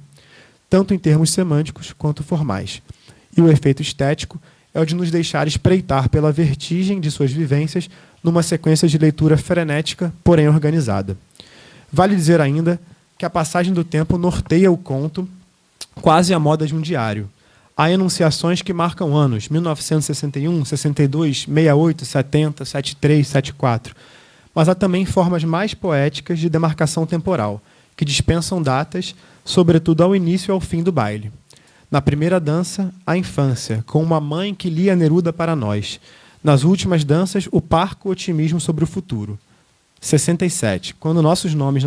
tanto em termos semânticos quanto formais. E o efeito estético é o de nos deixar espreitar pela vertigem de suas vivências numa sequência de leitura frenética, porém organizada. Vale dizer ainda que a passagem do tempo norteia o conto quase à moda de um diário. Há enunciações que marcam anos, 1961, 62, 68, 70, 73, 74. Mas há também formas mais poéticas de demarcação temporal, que dispensam datas, sobretudo ao início e ao fim do baile. Na primeira dança, a infância, com uma mãe que lia Neruda para nós. Nas últimas danças, o parco otimismo sobre o futuro. 67. Quando nossos nomes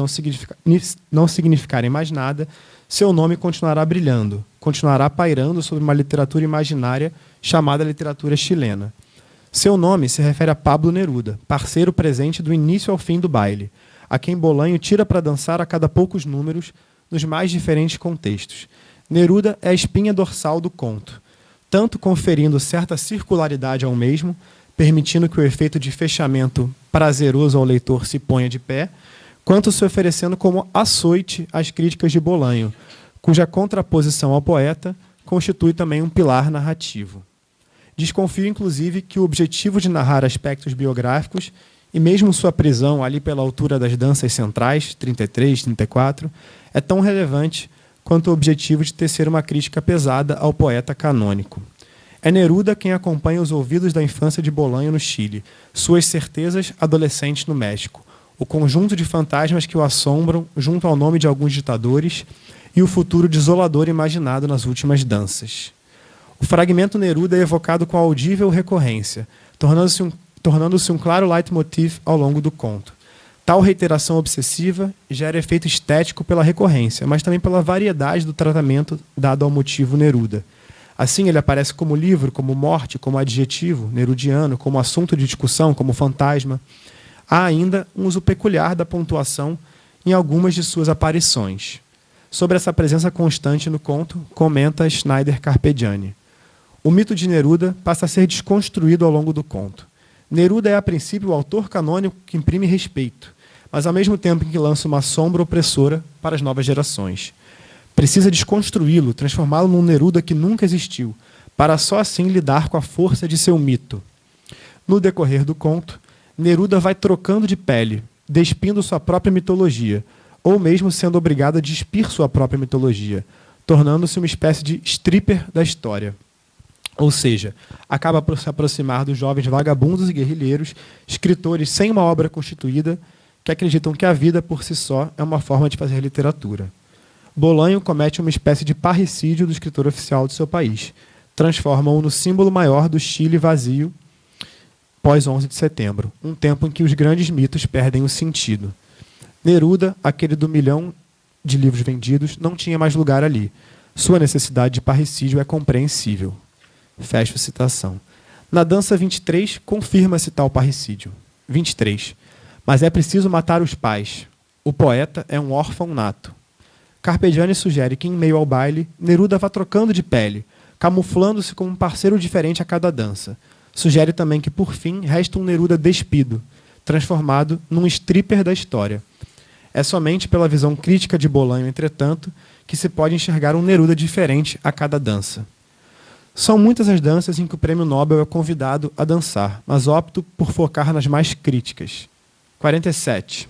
não significarem mais nada, seu nome continuará brilhando, continuará pairando sobre uma literatura imaginária chamada literatura chilena. Seu nome se refere a Pablo Neruda, parceiro presente do início ao fim do baile, a quem Bolanho tira para dançar a cada poucos números, nos mais diferentes contextos. Neruda é a espinha dorsal do conto, tanto conferindo certa circularidade ao mesmo, permitindo que o efeito de fechamento prazeroso ao leitor se ponha de pé, quanto se oferecendo como açoite às críticas de Bolanho, cuja contraposição ao poeta constitui também um pilar narrativo. Desconfio, inclusive, que o objetivo de narrar aspectos biográficos, e mesmo sua prisão ali pela altura das danças centrais, 33, 34, é tão relevante quanto o objetivo de tecer uma crítica pesada ao poeta canônico. É Neruda quem acompanha os ouvidos da infância de Bolanho no Chile, suas certezas adolescentes no México, o conjunto de fantasmas que o assombram junto ao nome de alguns ditadores e o futuro desolador imaginado nas últimas danças. O fragmento Neruda é evocado com audível recorrência, tornando-se um claro leitmotiv ao longo do conto. Tal reiteração obsessiva gera efeito estético pela recorrência, mas também pela variedade do tratamento dado ao motivo Neruda. Assim, ele aparece como livro, como morte, como adjetivo nerudiano, como assunto de discussão, como fantasma. Há ainda um uso peculiar da pontuação em algumas de suas aparições. Sobre essa presença constante no conto, comenta Schneider Carpegiani. O mito de Neruda passa a ser desconstruído ao longo do conto. Neruda é, a princípio, o autor canônico que imprime respeito, mas ao mesmo tempo em que lança uma sombra opressora para as novas gerações. Precisa desconstruí-lo, transformá-lo num Neruda que nunca existiu, para só assim lidar com a força de seu mito. No decorrer do conto, Neruda vai trocando de pele, despindo sua própria mitologia, ou mesmo sendo obrigado a despir sua própria mitologia, tornando-se uma espécie de stripper da história. Ou seja, acaba por se aproximar dos jovens vagabundos e guerrilheiros, escritores sem uma obra constituída, que acreditam que a vida por si só é uma forma de fazer literatura. Bolanho comete uma espécie de parricídio do escritor oficial de seu país. Transforma-o no símbolo maior do Chile vazio pós 11 de setembro, um tempo em que os grandes mitos perdem o sentido. Neruda, aquele do 1 milhão de livros vendidos, não tinha mais lugar ali. Sua necessidade de parricídio é compreensível. Fecho a citação. Na dança 23, confirma-se tal parricídio. 23. Mas é preciso matar os pais. O poeta é um órfão nato. Carpegiani sugere que, em meio ao baile, Neruda vá trocando de pele, camuflando-se como um parceiro diferente a cada dança. Sugere também que, por fim, resta um Neruda despido, transformado num stripper da história. É somente pela visão crítica de Bolanho, entretanto, que se pode enxergar um Neruda diferente a cada dança. São muitas as danças em que o Prêmio Nobel é convidado a dançar, mas opto por focar nas mais críticas. 47.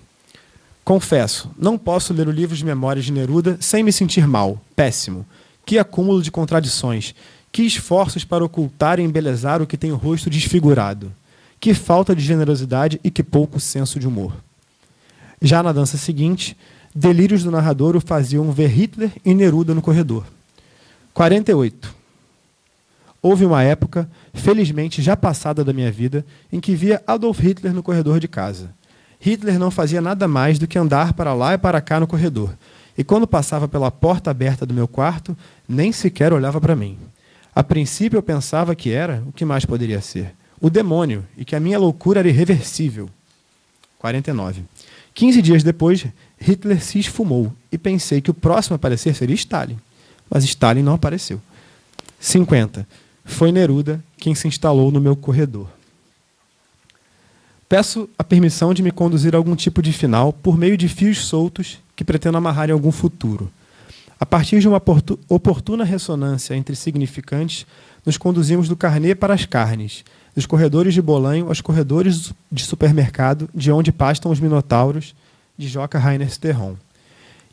Confesso, não posso ler o livro de memórias de Neruda sem me sentir mal, péssimo. Que acúmulo de contradições, que esforços para ocultar e embelezar o que tem o rosto desfigurado. Que falta de generosidade e que pouco senso de humor. Já na dança seguinte, delírios do narrador o faziam ver Hitler e Neruda no corredor. 48. Houve uma época, felizmente já passada da minha vida, em que via Adolf Hitler no corredor de casa. Hitler não fazia nada mais do que andar para lá e para cá no corredor, e quando passava pela porta aberta do meu quarto, nem sequer olhava para mim. A princípio eu pensava que era, o que mais poderia ser, o demônio, e que a minha loucura era irreversível. 49. 15 dias depois, Hitler se esfumou, e pensei que o próximo a aparecer seria Stalin, mas Stalin não apareceu. 50. Foi Neruda quem se instalou no meu corredor. Peço a permissão de me conduzir a algum tipo de final por meio de fios soltos que pretendo amarrar em algum futuro. A partir de uma oportuna ressonância entre significantes, nos conduzimos do carnê para as carnes, dos corredores de Bolanho aos corredores de supermercado, de onde pastam os minotauros, de Joca Rainer Sterron.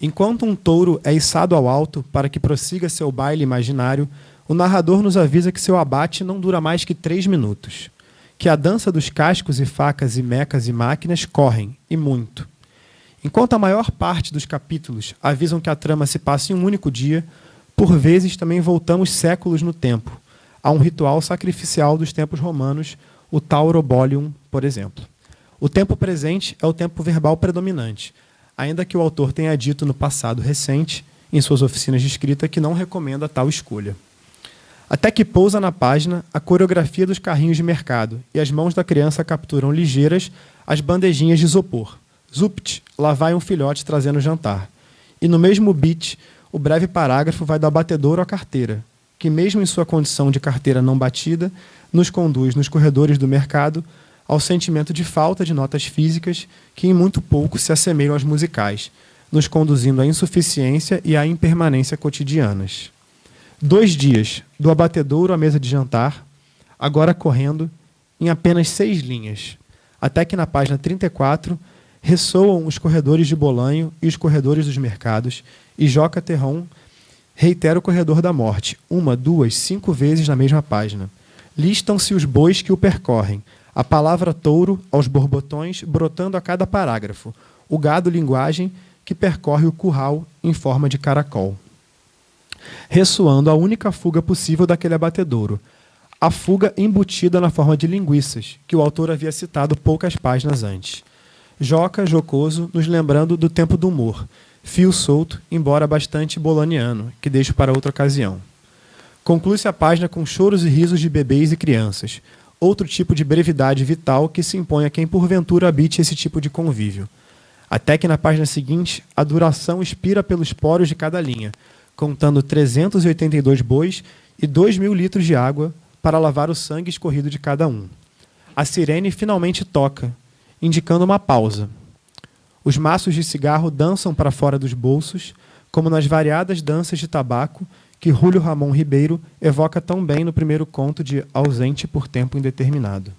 Enquanto um touro é içado ao alto para que prossiga seu baile imaginário, O narrador nos avisa que seu abate não dura mais que 3 minutos, que a dança dos cascos e facas e mecas e máquinas correm, e muito. Enquanto a maior parte dos capítulos avisam que a trama se passa em um único dia, por vezes também voltamos séculos no tempo, a um ritual sacrificial dos tempos romanos, o Taurobolium, por exemplo. O tempo presente é o tempo verbal predominante, ainda que o autor tenha dito no passado recente, em suas oficinas de escrita, que não recomenda tal escolha. Até que pousa na página a coreografia dos carrinhos de mercado e as mãos da criança capturam ligeiras as bandejinhas de isopor. Zupt, lá vai um filhote trazendo jantar. E no mesmo beat, o breve parágrafo vai do abatedouro à carteira, que mesmo em sua condição de carteira não batida, nos conduz nos corredores do mercado ao sentimento de falta de notas físicas que em muito pouco se assemelham às musicais, nos conduzindo à insuficiência e à impermanência cotidianas. 2 dias, do abatedouro à mesa de jantar, agora correndo em apenas 6 linhas, até que na página 34 ressoam os corredores de Bolanho e os corredores dos mercados, e Joca Terron reitera o corredor da morte, 1, 2, 5 vezes na mesma página. Listam-se os bois que o percorrem, a palavra touro aos borbotões brotando a cada parágrafo, o gado linguagem que percorre o curral em forma de caracol. Ressoando a única fuga possível daquele abatedouro, a fuga embutida na forma de linguiças, que o autor havia citado poucas páginas antes. Joca, jocoso, nos lembrando do tempo do humor, fio solto, embora bastante bolaniano, que deixo para outra ocasião. Conclui-se a página com choros e risos de bebês e crianças, outro tipo de brevidade vital que se impõe a quem porventura habite esse tipo de convívio. Até que na página seguinte, a duração expira pelos poros de cada linha, contando 382 bois e 2.000 litros de água para lavar o sangue escorrido de cada um. A sirene finalmente toca, indicando uma pausa. Os maços de cigarro dançam para fora dos bolsos, como nas variadas danças de tabaco que Júlio Ramon Ribeiro evoca tão bem no primeiro conto de Ausente por Tempo Indeterminado.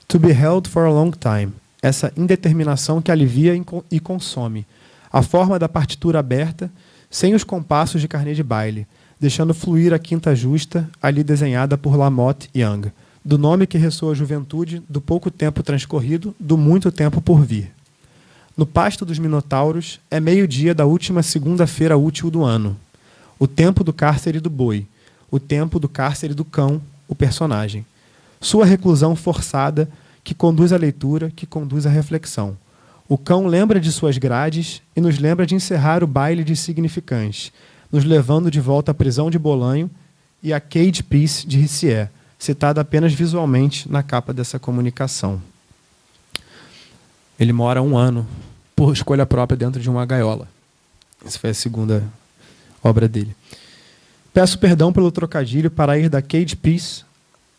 To be held for a long time, essa indeterminação que alivia e consome, a forma da partitura aberta, sem os compassos de carnê de baile, deixando fluir a quinta justa, ali desenhada por Lamotte Young, do nome que ressoa a juventude, do pouco tempo transcorrido, do muito tempo por vir. No pasto dos minotauros, é meio-dia da última segunda-feira útil do ano. O tempo do cárcere do boi, o tempo do cárcere do cão, o personagem. Sua reclusão forçada, que conduz à leitura, que conduz à reflexão. O cão lembra de suas grades e nos lembra de encerrar o baile de significantes, nos levando de volta à prisão de Bolanho e à Cage Piece de Rissier, citada apenas visualmente na capa dessa comunicação. Ele mora 1 ano, por escolha própria, dentro de uma gaiola. Essa foi a segunda obra dele. Peço perdão pelo trocadilho para ir da Cage Piece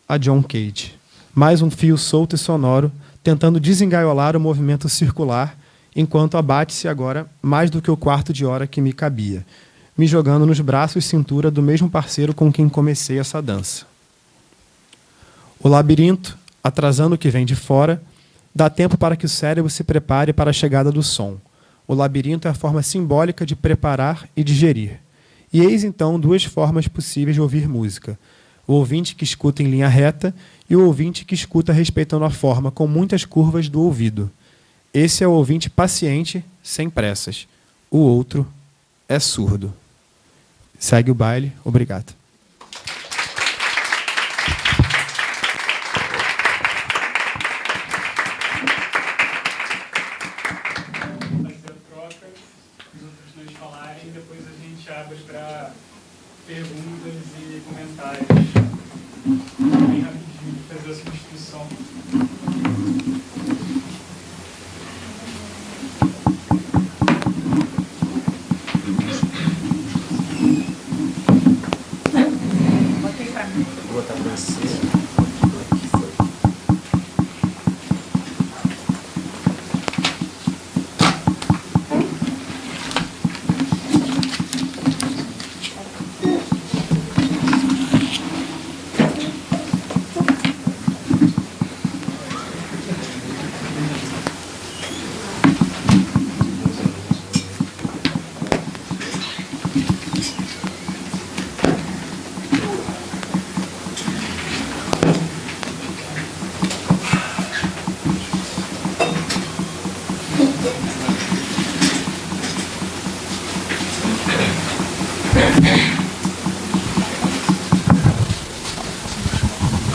a John Cage. Mais um fio solto e sonoro, tentando desengaiolar o movimento circular, enquanto abate-se agora mais do que o quarto de hora que me cabia, me jogando nos braços e cintura do mesmo parceiro com quem comecei essa dança. O labirinto, atrasando o que vem de fora, dá tempo para que o cérebro se prepare para a chegada do som. O labirinto é a forma simbólica de preparar e digerir. E eis então 2 formas possíveis de ouvir música. O ouvinte que escuta em linha reta e o ouvinte que escuta respeitando a forma com muitas curvas do ouvido. Esse é o ouvinte paciente, sem pressas. O outro é surdo. Segue o baile. Obrigado. Perguntas e comentários. Bem rapidinho, fazer a substituição. Botei pra mim. Vou botar pra você.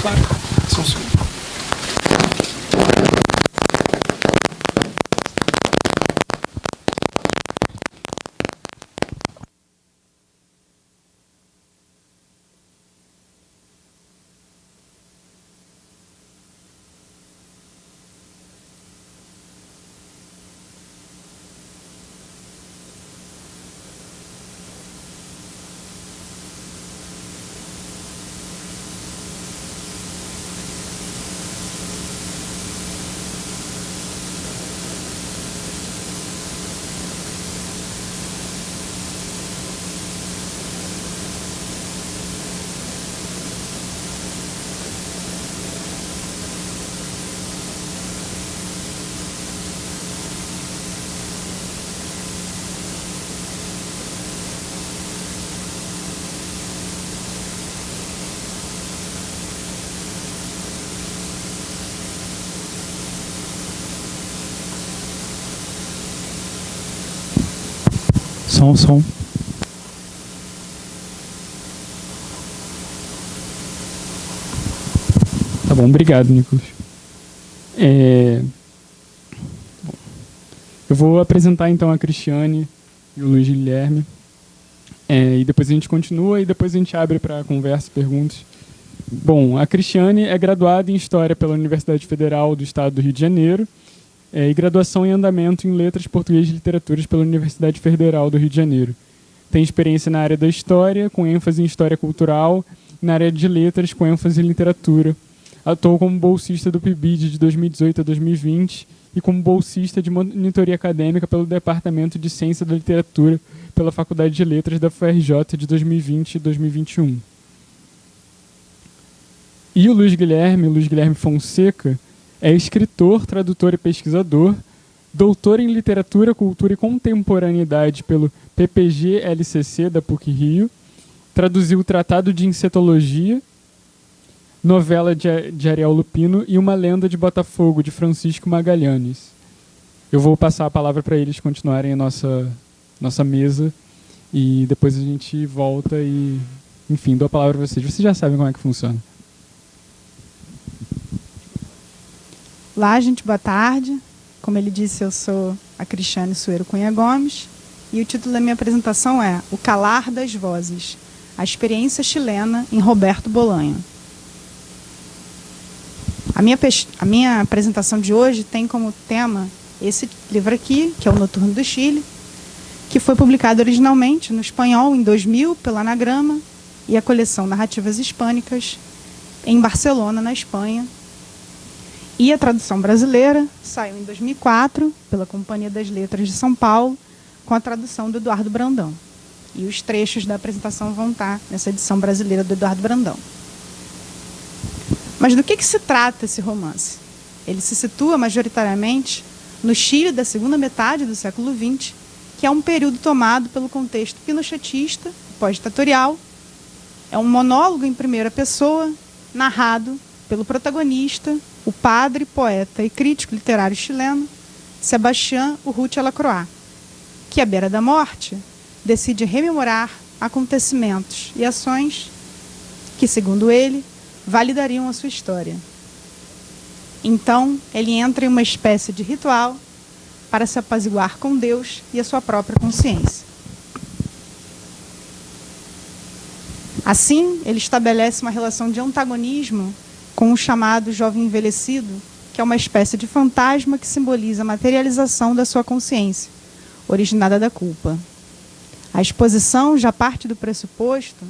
Claro, só um segundo. Som. Tá bom, obrigado, Nicolas. Bom, eu vou apresentar então a Cristiane e o Luiz Guilherme. E depois a gente continua e depois a gente abre para conversa e perguntas. Bom, a Cristiane é graduada em História pela Universidade Federal do Estado do Rio de Janeiro e graduação em andamento em Letras, Português e Literaturas pela Universidade Federal do Rio de Janeiro. Tem experiência na área da História, com ênfase em História Cultural, e na área de Letras, com ênfase em Literatura. Atuou como bolsista do PIBID de 2018 a 2020 e como bolsista de monitoria acadêmica pelo Departamento de Ciência da Literatura pela Faculdade de Letras da UFRJ de 2020 e 2021. E o Luiz Guilherme Fonseca, é escritor, tradutor e pesquisador, doutor em Literatura, Cultura e Contemporaneidade pelo PPG-LCC da PUC-Rio, traduziu o Tratado de Incetologia, novela de Ariel Lupino e Uma Lenda de Botafogo, de Francisco Magalhães. Eu vou passar a palavra para eles continuarem a nossa mesa e depois a gente volta e, enfim, dou a palavra para vocês. Vocês já sabem como é que funciona. Olá, gente, boa tarde. Como ele disse, eu sou a Cristiane Sueiro Cunha Gomes e o título da minha apresentação é O Calar das Vozes, a experiência chilena em Roberto Bolanho. A minha apresentação de hoje tem como tema esse livro aqui, que é o Noturno do Chile, que foi publicado originalmente no espanhol em 2000 pela Anagrama e a coleção Narrativas Hispânicas em Barcelona, na Espanha. E a tradução brasileira saiu em 2004 pela Companhia das Letras de São Paulo, com a tradução do Eduardo Brandão. E os trechos da apresentação vão estar nessa edição brasileira do Eduardo Brandão. Mas do que se trata esse romance? Ele se situa majoritariamente no Chile da segunda metade do século XX, que é um período tomado pelo contexto pinochetista, pós-ditatorial. É um monólogo em primeira pessoa, narrado pelo protagonista, o padre, poeta e crítico literário chileno, Sebastián Urrutia Lacroix, que, à beira da morte, decide rememorar acontecimentos e ações que, segundo ele, validariam a sua história. Então, ele entra em uma espécie de ritual para se apaziguar com Deus e a sua própria consciência. Assim, ele estabelece uma relação de antagonismo com o chamado jovem envelhecido, que é uma espécie de fantasma que simboliza a materialização da sua consciência, originada da culpa. A exposição já parte do pressuposto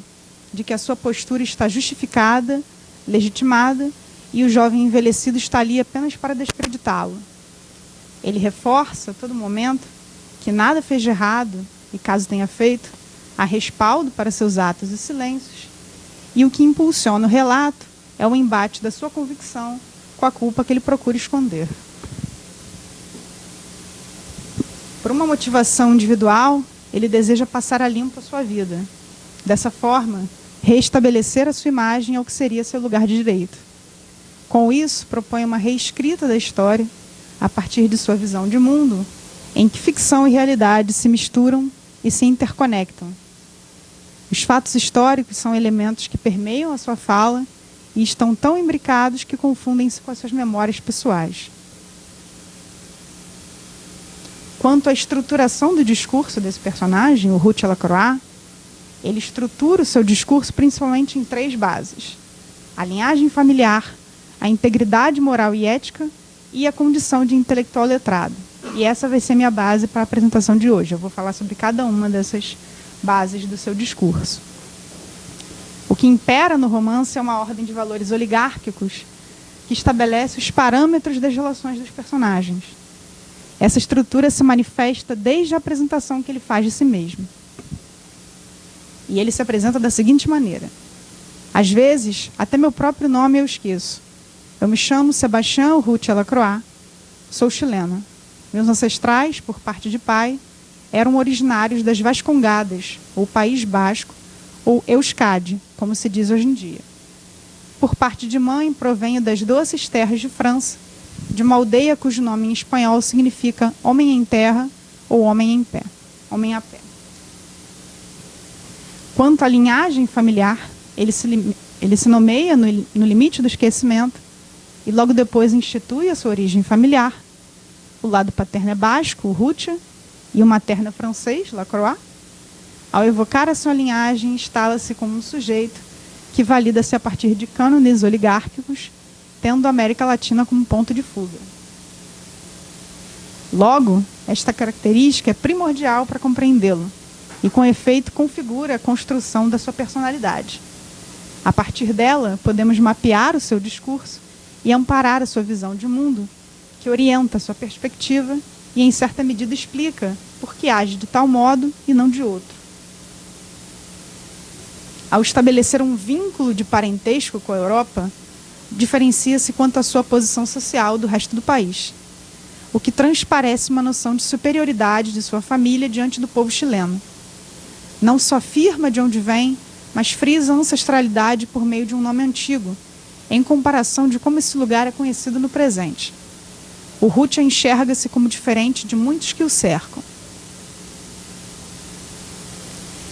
de que a sua postura está justificada, legitimada, e o jovem envelhecido está ali apenas para descreditá-lo. Ele reforça a todo momento que nada fez de errado, e caso tenha feito, há respaldo para seus atos e silêncios, e o que impulsiona o relato é o embate da sua convicção com a culpa que ele procura esconder. Por uma motivação individual, ele deseja passar a limpo a sua vida. Dessa forma, reestabelecer a sua imagem ao que seria seu lugar de direito. Com isso, propõe uma reescrita da história a partir de sua visão de mundo, em que ficção e realidade se misturam e se interconectam. Os fatos históricos são elementos que permeiam a sua fala e estão tão imbricados que confundem-se com as suas memórias pessoais. Quanto à estruturação do discurso desse personagem, o Ruth Lacroix, ele estrutura o seu discurso principalmente em 3 bases: a linhagem familiar, a integridade moral e ética e a condição de intelectual letrado. E essa vai ser minha base para a apresentação de hoje. Eu vou falar sobre cada uma dessas bases do seu discurso. O que impera no romance é uma ordem de valores oligárquicos que estabelece os parâmetros das relações dos personagens. Essa estrutura se manifesta desde a apresentação que ele faz de si mesmo. E ele se apresenta da seguinte maneira: às vezes, até meu próprio nome eu esqueço. Eu me chamo Sebastião Ruth Lacroix, sou chilena. Meus ancestrais, por parte de pai, eram originários das Vascongadas, ou País Basco, ou Euskadi, como se diz hoje em dia. Por parte de mãe, provenho das doces terras de França, de uma aldeia cujo nome em espanhol significa homem em terra ou homem em pé, homem a pé. Quanto à linhagem familiar, ele se nomeia no limite do esquecimento e logo depois institui a sua origem familiar. O lado paterno é basco, o Rutia, e o materno é francês, Lacroix. Ao evocar a sua linhagem, instala-se como um sujeito que valida-se a partir de cânones oligárquicos, tendo a América Latina como ponto de fuga. Logo, esta característica é primordial para compreendê-lo e, com efeito, configura a construção da sua personalidade. A partir dela, podemos mapear o seu discurso e amparar a sua visão de mundo, que orienta a sua perspectiva e, em certa medida, explica por que age de tal modo e não de outro. Ao estabelecer um vínculo de parentesco com a Europa, diferencia-se quanto à sua posição social do resto do país, o que transparece uma noção de superioridade de sua família diante do povo chileno. Não só afirma de onde vem, mas frisa a ancestralidade por meio de um nome antigo, em comparação de como esse lugar é conhecido no presente. O Rutia enxerga-se como diferente de muitos que o cercam.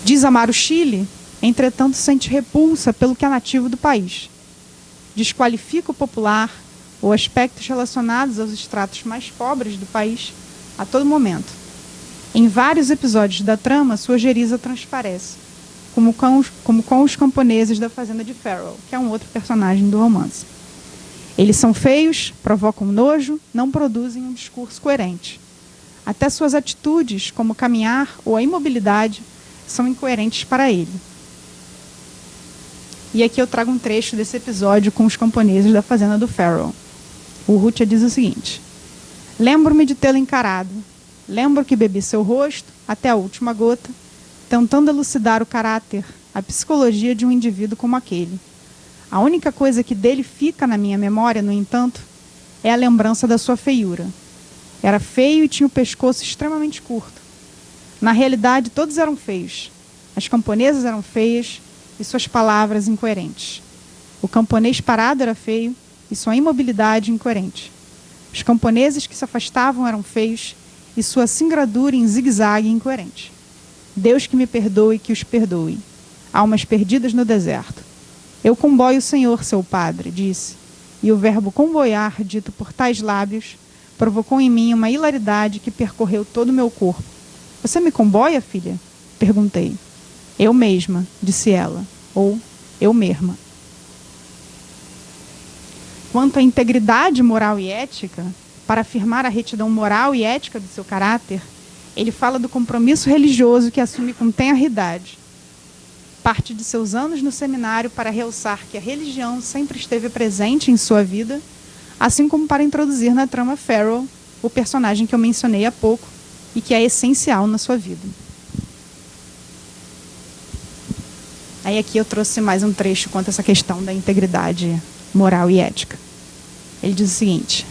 Diz amar o Chile, entretanto sente repulsa pelo que é nativo do país. Desqualifica o popular ou aspectos relacionados aos estratos mais pobres do país a todo momento. Em vários episódios da trama, sua geriza transparece, como com os camponeses da fazenda de Farrell, que é um outro personagem do romance. Eles são feios, provocam nojo, não produzem um discurso coerente. Até suas atitudes, como caminhar ou a imobilidade, são incoerentes para ele. E aqui eu trago um trecho desse episódio com os camponeses da fazenda do Farrell. O Rutia diz o seguinte: lembro-me de tê-lo encarado. Lembro que bebi seu rosto, até a última gota, tentando elucidar o caráter, a psicologia de um indivíduo como aquele. A única coisa que dele fica na minha memória, no entanto, é a lembrança da sua feiura. Era feio e tinha o pescoço extremamente curto. Na realidade, todos eram feios. As camponesas eram feias e suas palavras incoerentes. O camponês parado era feio e sua imobilidade incoerente. Os camponeses que se afastavam eram feios e sua singradura em zigue-zague incoerente. Deus que me perdoe e que os perdoe. Almas perdidas no deserto. Eu comboio o Senhor, seu padre, disse, e o verbo comboiar, dito por tais lábios, provocou em mim uma hilaridade que percorreu todo o meu corpo. Você me comboia, filha? Perguntei. Eu mesma, disse ela, ou eu mesma. Quanto à integridade moral e ética, para afirmar a retidão moral e ética do seu caráter, ele fala do compromisso religioso que assume com tenra idade. Parte de seus anos no seminário para realçar que a religião sempre esteve presente em sua vida, assim como para introduzir na trama Farrell, o personagem que eu mencionei há pouco e que é essencial na sua vida. Aí aqui eu trouxe mais um trecho quanto a essa questão da integridade moral e ética. Ele diz o seguinte: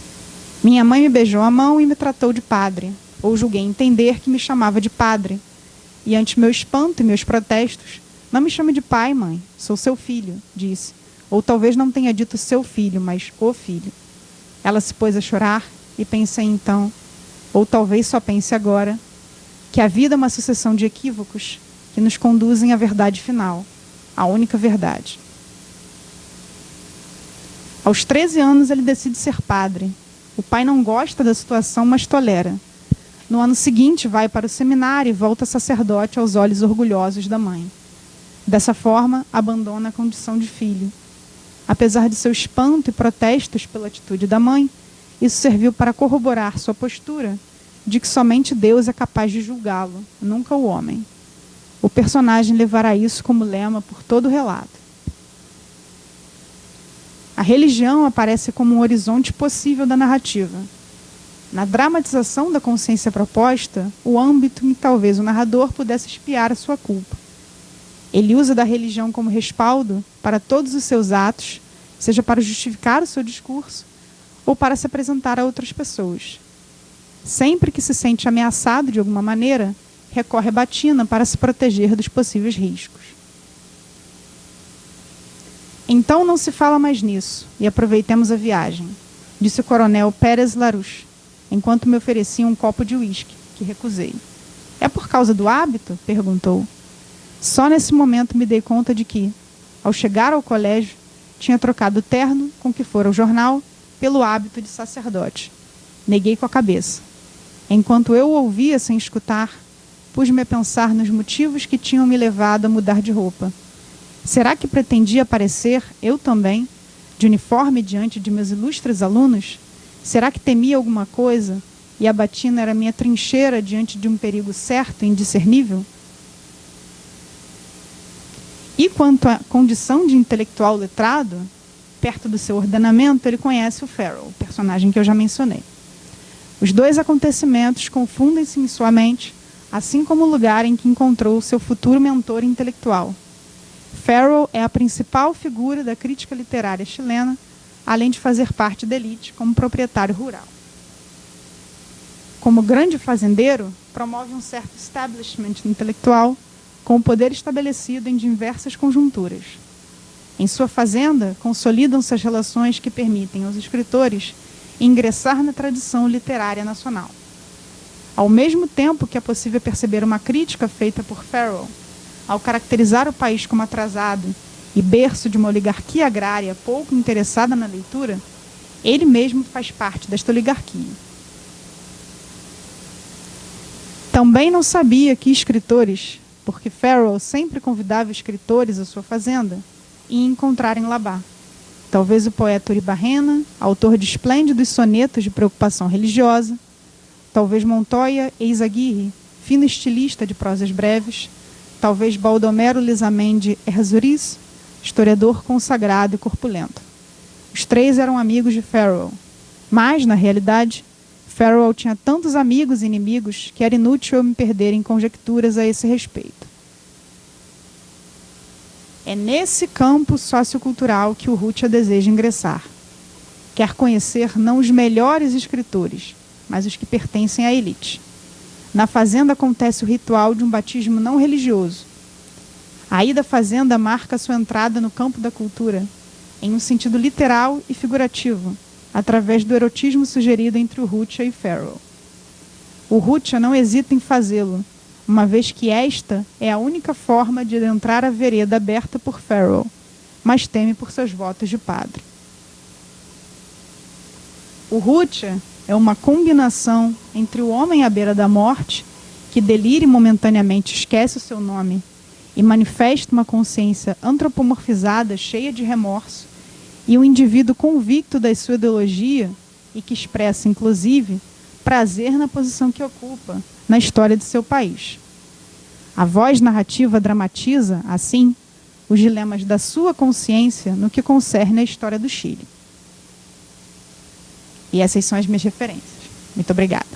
minha mãe me beijou a mão e me tratou de padre, ou julguei entender que me chamava de padre. E ante meu espanto e meus protestos, não me chame de pai, mãe, sou seu filho, disse. Ou talvez não tenha dito seu filho, mas o filho. Ela se pôs a chorar e pensei então, ou talvez só pense agora, que a vida é uma sucessão de equívocos, que que nos conduzem à verdade final, a única verdade. Aos 13 anos, ele decide ser padre. O pai não gosta da situação, mas tolera. No ano seguinte, vai para o seminário e volta sacerdote aos olhos orgulhosos da mãe. Dessa forma, abandona a condição de filho. Apesar de seu espanto e protestos pela atitude da mãe, isso serviu para corroborar sua postura de que somente Deus é capaz de julgá-lo, nunca o homem. O personagem levará isso como lema por todo o relato. A religião aparece como um horizonte possível da narrativa. Na dramatização da consciência proposta, o âmbito em que talvez o narrador pudesse expiar a sua culpa. Ele usa da religião como respaldo para todos os seus atos, seja para justificar o seu discurso ou para se apresentar a outras pessoas. Sempre que se sente ameaçado de alguma maneira, recorre à batina para se proteger dos possíveis riscos. Então não se fala mais nisso, e aproveitemos a viagem, disse o coronel Pérez Larouche, enquanto me oferecia um copo de uísque, que recusei. É por causa do hábito? Perguntou. Só nesse momento me dei conta de que, ao chegar ao colégio, tinha trocado o terno com que fora ao jornal pelo hábito de sacerdote. Neguei com a cabeça. Enquanto eu o ouvia sem escutar, pus-me a pensar nos motivos que tinham me levado a mudar de roupa. Será que pretendia aparecer, eu também, de uniforme diante de meus ilustres alunos? Será que temia alguma coisa e a batina era minha trincheira diante de um perigo certo e indiscernível? E quanto à condição de intelectual letrado, perto do seu ordenamento, ele conhece o Farrell, o personagem que eu já mencionei. Os dois acontecimentos confundem-se em sua mente, assim como o lugar em que encontrou seu futuro mentor intelectual. Farrell é a principal figura da crítica literária chilena, além de fazer parte da elite como proprietário rural. Como grande fazendeiro, promove um certo establishment intelectual com o poder estabelecido em diversas conjunturas. Em sua fazenda, consolidam-se as relações que permitem aos escritores ingressar na tradição literária nacional. Ao mesmo tempo que é possível perceber uma crítica feita por Farrell, ao caracterizar o país como atrasado e berço de uma oligarquia agrária pouco interessada na leitura, ele mesmo faz parte desta oligarquia. Também não sabia que escritores, porque Farrell sempre convidava escritores à sua fazenda, e encontrarem Labar. Talvez o poeta Uribarrena, autor de esplêndidos sonetos de preocupação religiosa, talvez Montoya Eizaguirre, fino estilista de prosas breves, talvez Baldomero Lisamendi Errázuriz, historiador consagrado e corpulento. Os três eram amigos de Farrell, mas, na realidade, Farrell tinha tantos amigos e inimigos que era inútil eu me perder em conjecturas a esse respeito. É nesse campo sociocultural que o Rútia deseja ingressar. Quer conhecer não os melhores escritores, mas os que pertencem à elite. Na fazenda acontece o ritual de um batismo não religioso. A ida à fazenda marca sua entrada no campo da cultura, em um sentido literal e figurativo, através do erotismo sugerido entre o Rútia e Farrell. O Rútia não hesita em fazê-lo, uma vez que esta é a única forma de adentrar a vereda aberta por Farrell, mas teme por seus votos de padre. O Rútia é uma combinação entre o homem à beira da morte, que delira e momentaneamente esquece o seu nome e manifesta uma consciência antropomorfizada, cheia de remorso, e um indivíduo convicto da sua ideologia e que expressa, inclusive, prazer na posição que ocupa na história de seu país. A voz narrativa dramatiza, assim, os dilemas da sua consciência no que concerne à história do Chile. E essas são as minhas referências. Muito obrigada.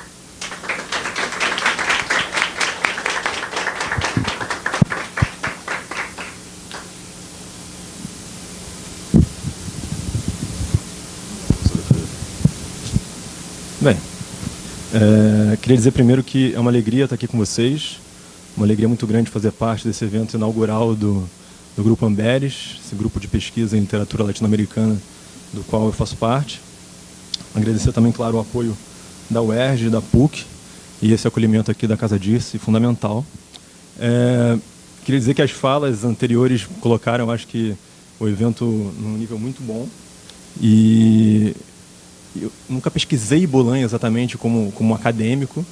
Bem, queria dizer primeiro que é uma alegria estar aqui com vocês, uma alegria muito grande fazer parte desse evento inaugural do Grupo Amberes, esse grupo de pesquisa em literatura latino-americana do qual eu faço parte. Agradecer também, claro, o apoio da UERJ, da PUC, e esse acolhimento aqui da Casa Dirce, fundamental. Queria dizer que as falas anteriores colocaram, acho que, o evento num nível muito bom. E eu nunca pesquisei Bolanho exatamente como acadêmico.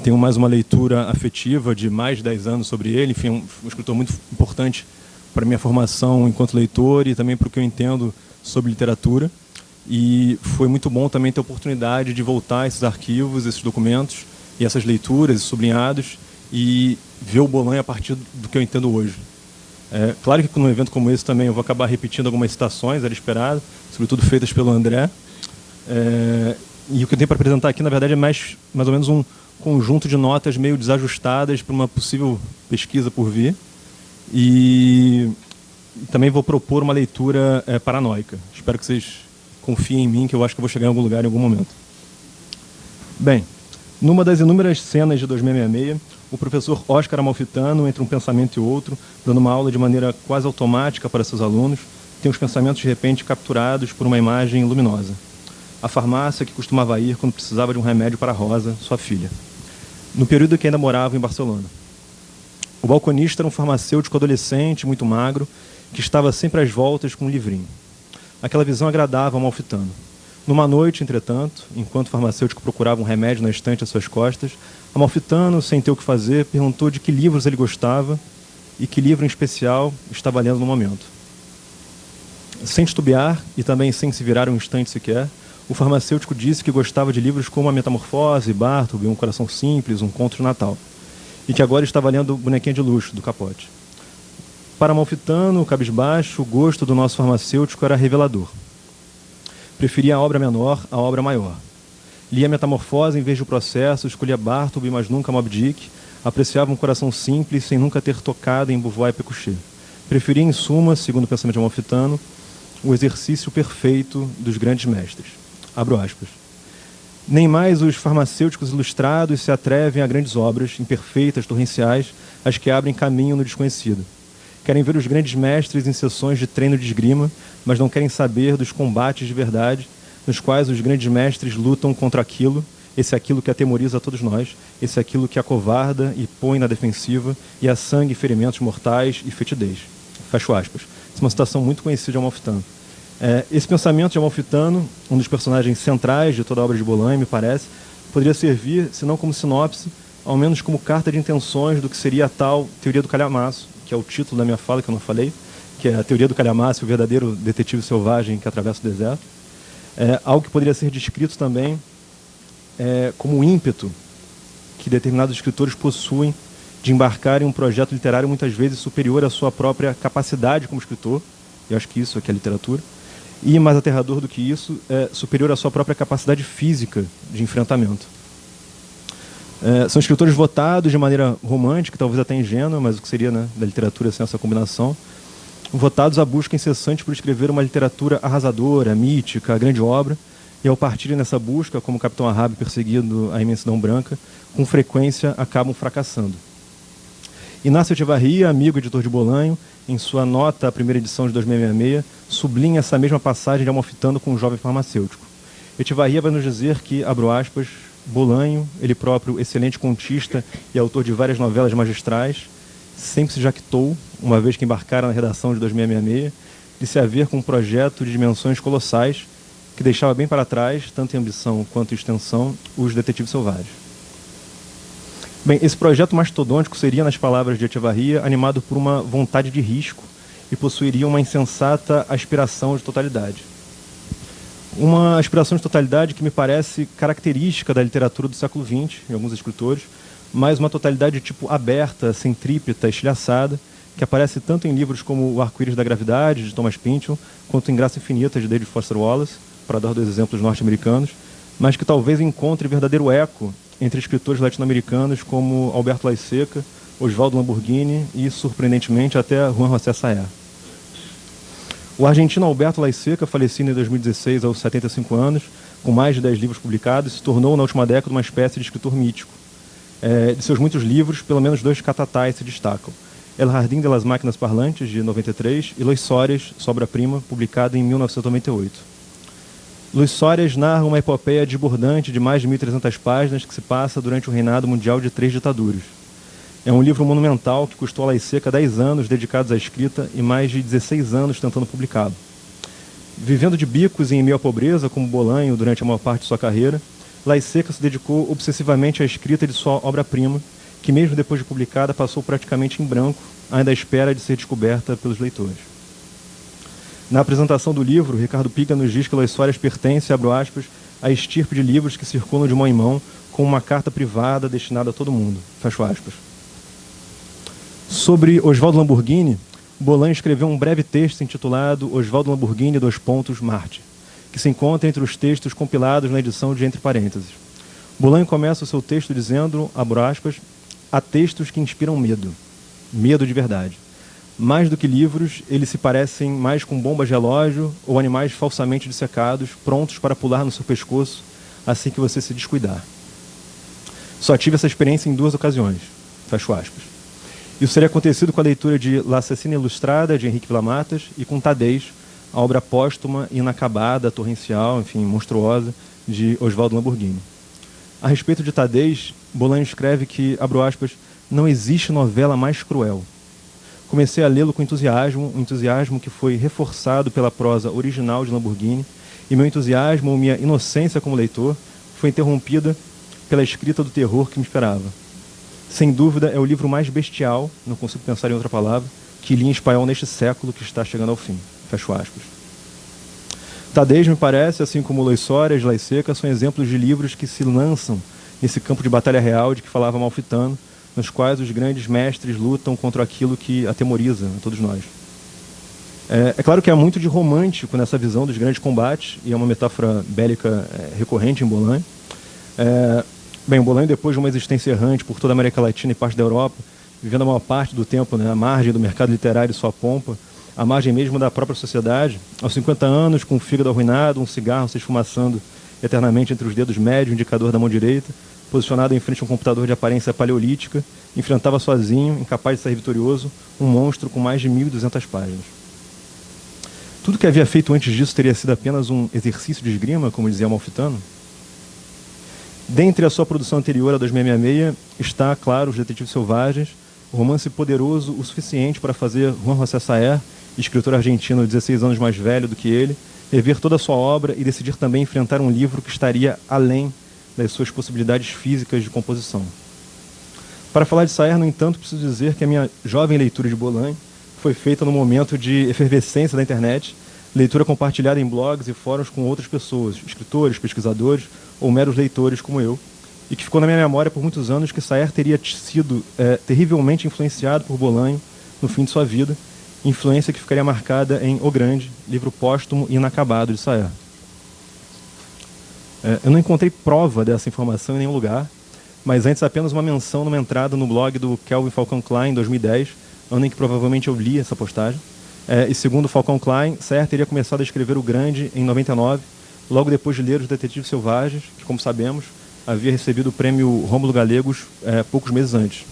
Tenho mais uma leitura afetiva de mais de 10 anos sobre ele. Enfim, um escritor muito importante para a minha formação enquanto leitor e também para o que eu entendo sobre literatura. E foi muito bom também ter a oportunidade de voltar a esses arquivos, esses documentos e essas leituras, esses sublinhados, e ver o Bolanho a partir do que eu entendo hoje. Claro que num evento como esse também eu vou acabar repetindo algumas citações, era esperado, sobretudo feitas pelo André. E o que eu tenho para apresentar aqui, na verdade, é mais ou menos um conjunto de notas meio desajustadas para uma possível pesquisa por vir. E também vou propor uma leitura paranoica. Espero que vocês confiem em mim, que eu acho que eu vou chegar em algum lugar em algum momento. Bem, numa das inúmeras cenas de 2666, o professor Oscar Amalfitano, entre um pensamento e outro, dando uma aula de maneira quase automática para seus alunos, tem os pensamentos de repente capturados por uma imagem luminosa. A farmácia que costumava ir quando precisava de um remédio para a Rosa, sua filha. No período que ainda morava em Barcelona. O balconista era um farmacêutico adolescente, muito magro, que estava sempre às voltas com um livrinho. Aquela visão agradava ao Amalfitano. Numa noite, entretanto, enquanto o farmacêutico procurava um remédio na estante às suas costas, Amalfitano, sem ter o que fazer, perguntou de que livros ele gostava e que livro em especial estava lendo no momento. Sem titubear e também sem se virar um instante sequer, o farmacêutico disse que gostava de livros como A Metamorfose, Bartleby, Um Coração Simples, Um Conto de Natal, e que agora estava lendo Bonequinha de Luxo, do Capote. Para Amalfitano, cabisbaixo, o gosto do nosso farmacêutico era revelador. Preferia a obra menor à obra maior. Lia Metamorfose em vez do Processo, escolhia Bartleby, mas nunca Moby Dick, apreciava Um Coração Simples sem nunca ter tocado em Beauvoir e Pécuchet. Preferia, em suma, segundo o pensamento de Amalfitano, o exercício perfeito dos grandes mestres. Abro aspas. Nem mais os farmacêuticos ilustrados se atrevem a grandes obras, imperfeitas, torrenciais, as que abrem caminho no desconhecido. Querem ver os grandes mestres em sessões de treino de esgrima, mas não querem saber dos combates de verdade, nos quais os grandes mestres lutam contra aquilo, esse aquilo que atemoriza a todos nós, esse aquilo que acovarda e põe na defensiva, e a sangue, ferimentos mortais e fetidez. Fecho aspas. Essa é uma citação muito conhecida de Amalfitano. Esse pensamento de Amalfitano, um dos personagens centrais de toda a obra de Bolanho, me parece, poderia servir, se não como sinopse, ao menos como carta de intenções do que seria a tal teoria do calhamaço, que é o título da minha fala, que eu não falei, que é a teoria do calhamaço, o verdadeiro detetive selvagem que atravessa o deserto. Algo que poderia ser descrito também como o ímpeto que determinados escritores possuem de embarcar em um projeto literário muitas vezes superior à sua própria capacidade como escritor, eu acho que isso é que é literatura, e, mais aterrador do que isso, superior à sua própria capacidade física de enfrentamento. São escritores votados de maneira romântica, talvez até ingênua, mas o que seria, né, da literatura sem essa combinação, votados à busca incessante por escrever uma literatura arrasadora, mítica, grande obra, e ao partirem nessa busca, como o Capitão Ahab perseguindo a imensidão branca, com frequência acabam fracassando. Inácio Echevarria, amigo editor de Bolanho, em sua nota à primeira edição de 2666, sublinha essa mesma passagem de Amalfitano com um jovem farmacêutico. Echevarria vai nos dizer que, abro aspas, Bolanho, ele próprio excelente contista e autor de várias novelas magistrais, sempre se jactou, uma vez que embarcara na redação de 2666, de se haver com um projeto de dimensões colossais que deixava bem para trás, tanto em ambição quanto em extensão, os detetives selvagens. Bem, esse projeto mastodôntico seria, nas palavras de Echevarria, animado por uma vontade de risco e possuiria uma insensata aspiração de totalidade. Uma aspiração de totalidade que me parece característica da literatura do século XX, em alguns escritores, mas uma totalidade de tipo aberta, centrípeta, estilhaçada, que aparece tanto em livros como O Arco-Íris da Gravidade, de Thomas Pynchon, quanto em Graça Infinita, de David Foster Wallace, para dar 2 exemplos norte-americanos, mas que talvez encontre verdadeiro eco entre escritores latino-americanos como Alberto Laiseca, Osvaldo Lamborghini e, surpreendentemente, até Juan José Saer. O argentino Alberto Laiseca, falecido em 2016 aos 75 anos, com mais de 10 livros publicados, se tornou, na última década, uma espécie de escritor mítico. De seus muitos livros, pelo menos 2 catatais se destacam. El Jardín de las Máquinas Parlantes, de 93, e Los Sórias, sua obra-prima, publicada em 1998. Luís Sórias narra uma epopeia desbordante de mais de 1.300 páginas que se passa durante o reinado mundial de 3 ditaduras. É um livro monumental que custou a Laiseca 10 anos dedicados à escrita e mais de 16 anos tentando publicá-lo. Vivendo de bicos e em meio à pobreza, como Bolanho durante a maior parte de sua carreira, Laiseca se dedicou obsessivamente à escrita de sua obra-prima, que mesmo depois de publicada passou praticamente em branco, ainda à espera de ser descoberta pelos leitores. Na apresentação do livro, Ricardo Pica nos diz que Los Soares pertence, abro aspas, à estirpe de livros que circulam de mão em mão com uma carta privada destinada a todo mundo, fecho aspas. Sobre Oswaldo Lamborghini, Bolanho escreveu um breve texto intitulado Oswaldo Lamborghini, Marte, que se encontra entre os textos compilados na edição de Entre Parênteses. Bolanho começa o seu texto dizendo, abro aspas, há textos que inspiram medo, medo de verdade. Mais do que livros, eles se parecem mais com bombas de relógio ou animais falsamente dissecados, prontos para pular no seu pescoço assim que você se descuidar. Só tive essa experiência em 2 ocasiões, fecho aspas. Isso teria acontecido com a leitura de La Assassina Ilustrada, de Henrique Villamatas, e com Tadez, a obra póstuma, inacabada, torrencial, enfim, monstruosa, de Oswaldo Lamborghini. A respeito de Tadez, Bolanho escreve que, abro aspas, não existe novela mais cruel. Comecei a lê-lo com entusiasmo, um entusiasmo que foi reforçado pela prosa original de Lamborghini, e meu entusiasmo ou minha inocência como leitor foi interrompida pela escrita do terror que me esperava. Sem dúvida, é o livro mais bestial, não consigo pensar em outra palavra, que li em espanhol neste século que está chegando ao fim. Fecho aspas. Tadez, me parece, assim como Los Soares, Laiseca, são exemplos de livros que se lançam nesse campo de batalha real de que falava Amalfitano, nos quais os grandes mestres lutam contra aquilo que atemoriza a todos nós. É claro que há muito de romântico nessa visão dos grandes combates, e é uma metáfora bélica recorrente em Bolanho. Bem, o Bolanho, depois de uma existência errante por toda a América Latina e parte da Europa, vivendo a maior parte do tempo, à margem do mercado literário e sua pompa, à margem mesmo da própria sociedade, aos 50 anos, com o fígado arruinado, um cigarro se esfumaçando eternamente entre os dedos médios, indicador da mão direita, posicionado em frente a um computador de aparência paleolítica, enfrentava sozinho, incapaz de sair vitorioso, um monstro com mais de 1.200 páginas. Tudo que havia feito antes disso teria sido apenas um exercício de esgrima, como dizia Amalfitano? Dentre a sua produção anterior a 2666 está, claro, Os Detetives Selvagens, romance poderoso o suficiente para fazer Juan José Saer, escritor argentino 16 anos mais velho do que ele, rever toda a sua obra e decidir também enfrentar um livro que estaria além das suas possibilidades físicas de composição. Para falar de Saer, no entanto, preciso dizer que a minha jovem leitura de Bolanho foi feita no momento de efervescência da internet, leitura compartilhada em blogs e fóruns com outras pessoas, escritores, pesquisadores ou meros leitores como eu, e que ficou na minha memória por muitos anos que Saer teria sido terrivelmente influenciado por Bolanho no fim de sua vida, influência que ficaria marcada em O Grande, livro póstumo e inacabado de Saer. Eu não encontrei prova dessa informação em nenhum lugar, mas antes apenas uma menção numa entrada no blog do Kelvin Falcão Klein, em 2010, ano em que provavelmente eu li essa postagem. E segundo Falcão Klein, Saer teria começado a escrever O Grande em 99, logo depois de ler Os Detetives Selvagens, que, como sabemos, havia recebido o prêmio Rômulo Gallegos poucos meses antes.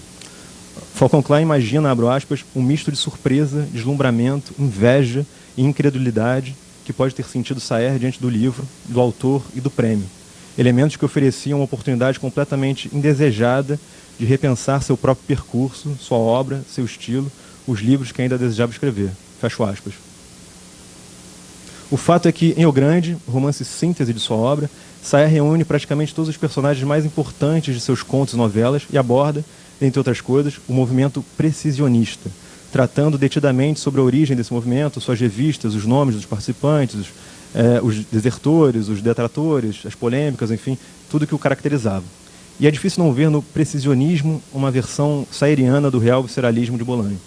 Falcão Klein imagina, abro aspas, um misto de surpresa, deslumbramento, inveja e incredulidade que pode ter sentido Saer diante do livro, do autor e do prêmio. Elementos que ofereciam uma oportunidade completamente indesejada de repensar seu próprio percurso, sua obra, seu estilo, os livros que ainda desejava escrever. Fecho aspas. O fato é que, em O Grande, romance síntese de sua obra, Saer reúne praticamente todos os personagens mais importantes de seus contos e novelas e aborda, entre outras coisas, o movimento precisionista, tratando detidamente sobre a origem desse movimento, suas revistas, os nomes dos participantes, os desertores, os detratores, as polêmicas, enfim, tudo que o caracterizava. E é difícil não ver no precisionismo uma versão saeriana do real visceralismo de Bolanho.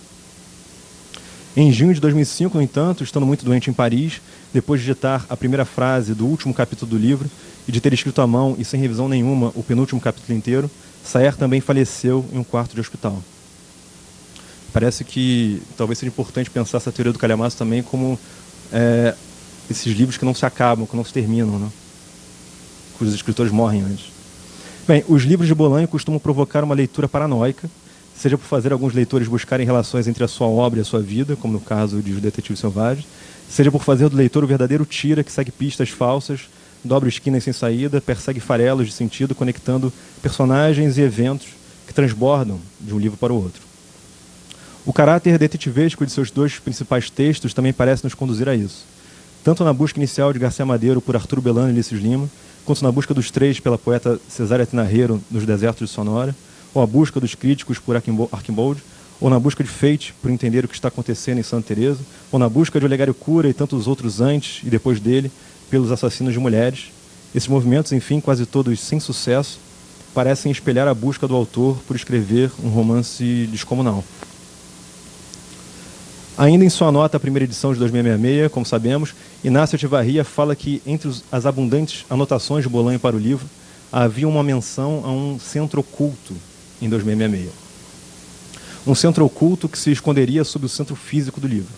Em junho de 2005, no entanto, estando muito doente em Paris, depois de digitar a primeira frase do último capítulo do livro e de ter escrito à mão e sem revisão nenhuma o penúltimo capítulo inteiro, Saer também faleceu em um quarto de hospital. Parece que talvez seja importante pensar essa teoria do calhamaço também como esses livros que não se acabam, que não se terminam, né? Cujos escritores morrem antes. Bem, os livros de Bolanho costumam provocar uma leitura paranoica, seja por fazer alguns leitores buscarem relações entre a sua obra e a sua vida, como no caso de Os Detetives Selvagens, seja por fazer do leitor o verdadeiro tira que segue pistas falsas, dobra esquinas sem saída, persegue farelos de sentido, conectando personagens e eventos que transbordam de um livro para o outro. O caráter detetivesco de seus dois principais textos também parece nos conduzir a isso. Tanto na busca inicial de García Madeiro por Arturo Belano e Ulisses Lima, quanto na busca dos três pela poeta Cesária Tinarreiro nos Desertos de Sonora, ou a busca dos críticos por Arquimbolde, ou na busca de Fate por entender o que está acontecendo em Santa Teresa, ou na busca de Olegário Cura e tantos outros antes e depois dele pelos assassinos de mulheres. Esses movimentos, enfim, quase todos sem sucesso, parecem espelhar a busca do autor por escrever um romance descomunal. Ainda em sua nota à primeira edição de 2666, como sabemos, Inácio Echevarria fala que, entre as abundantes anotações de Bolanho para o livro, havia uma menção a um centro oculto em 2666. Um centro oculto que se esconderia sob o centro físico do livro.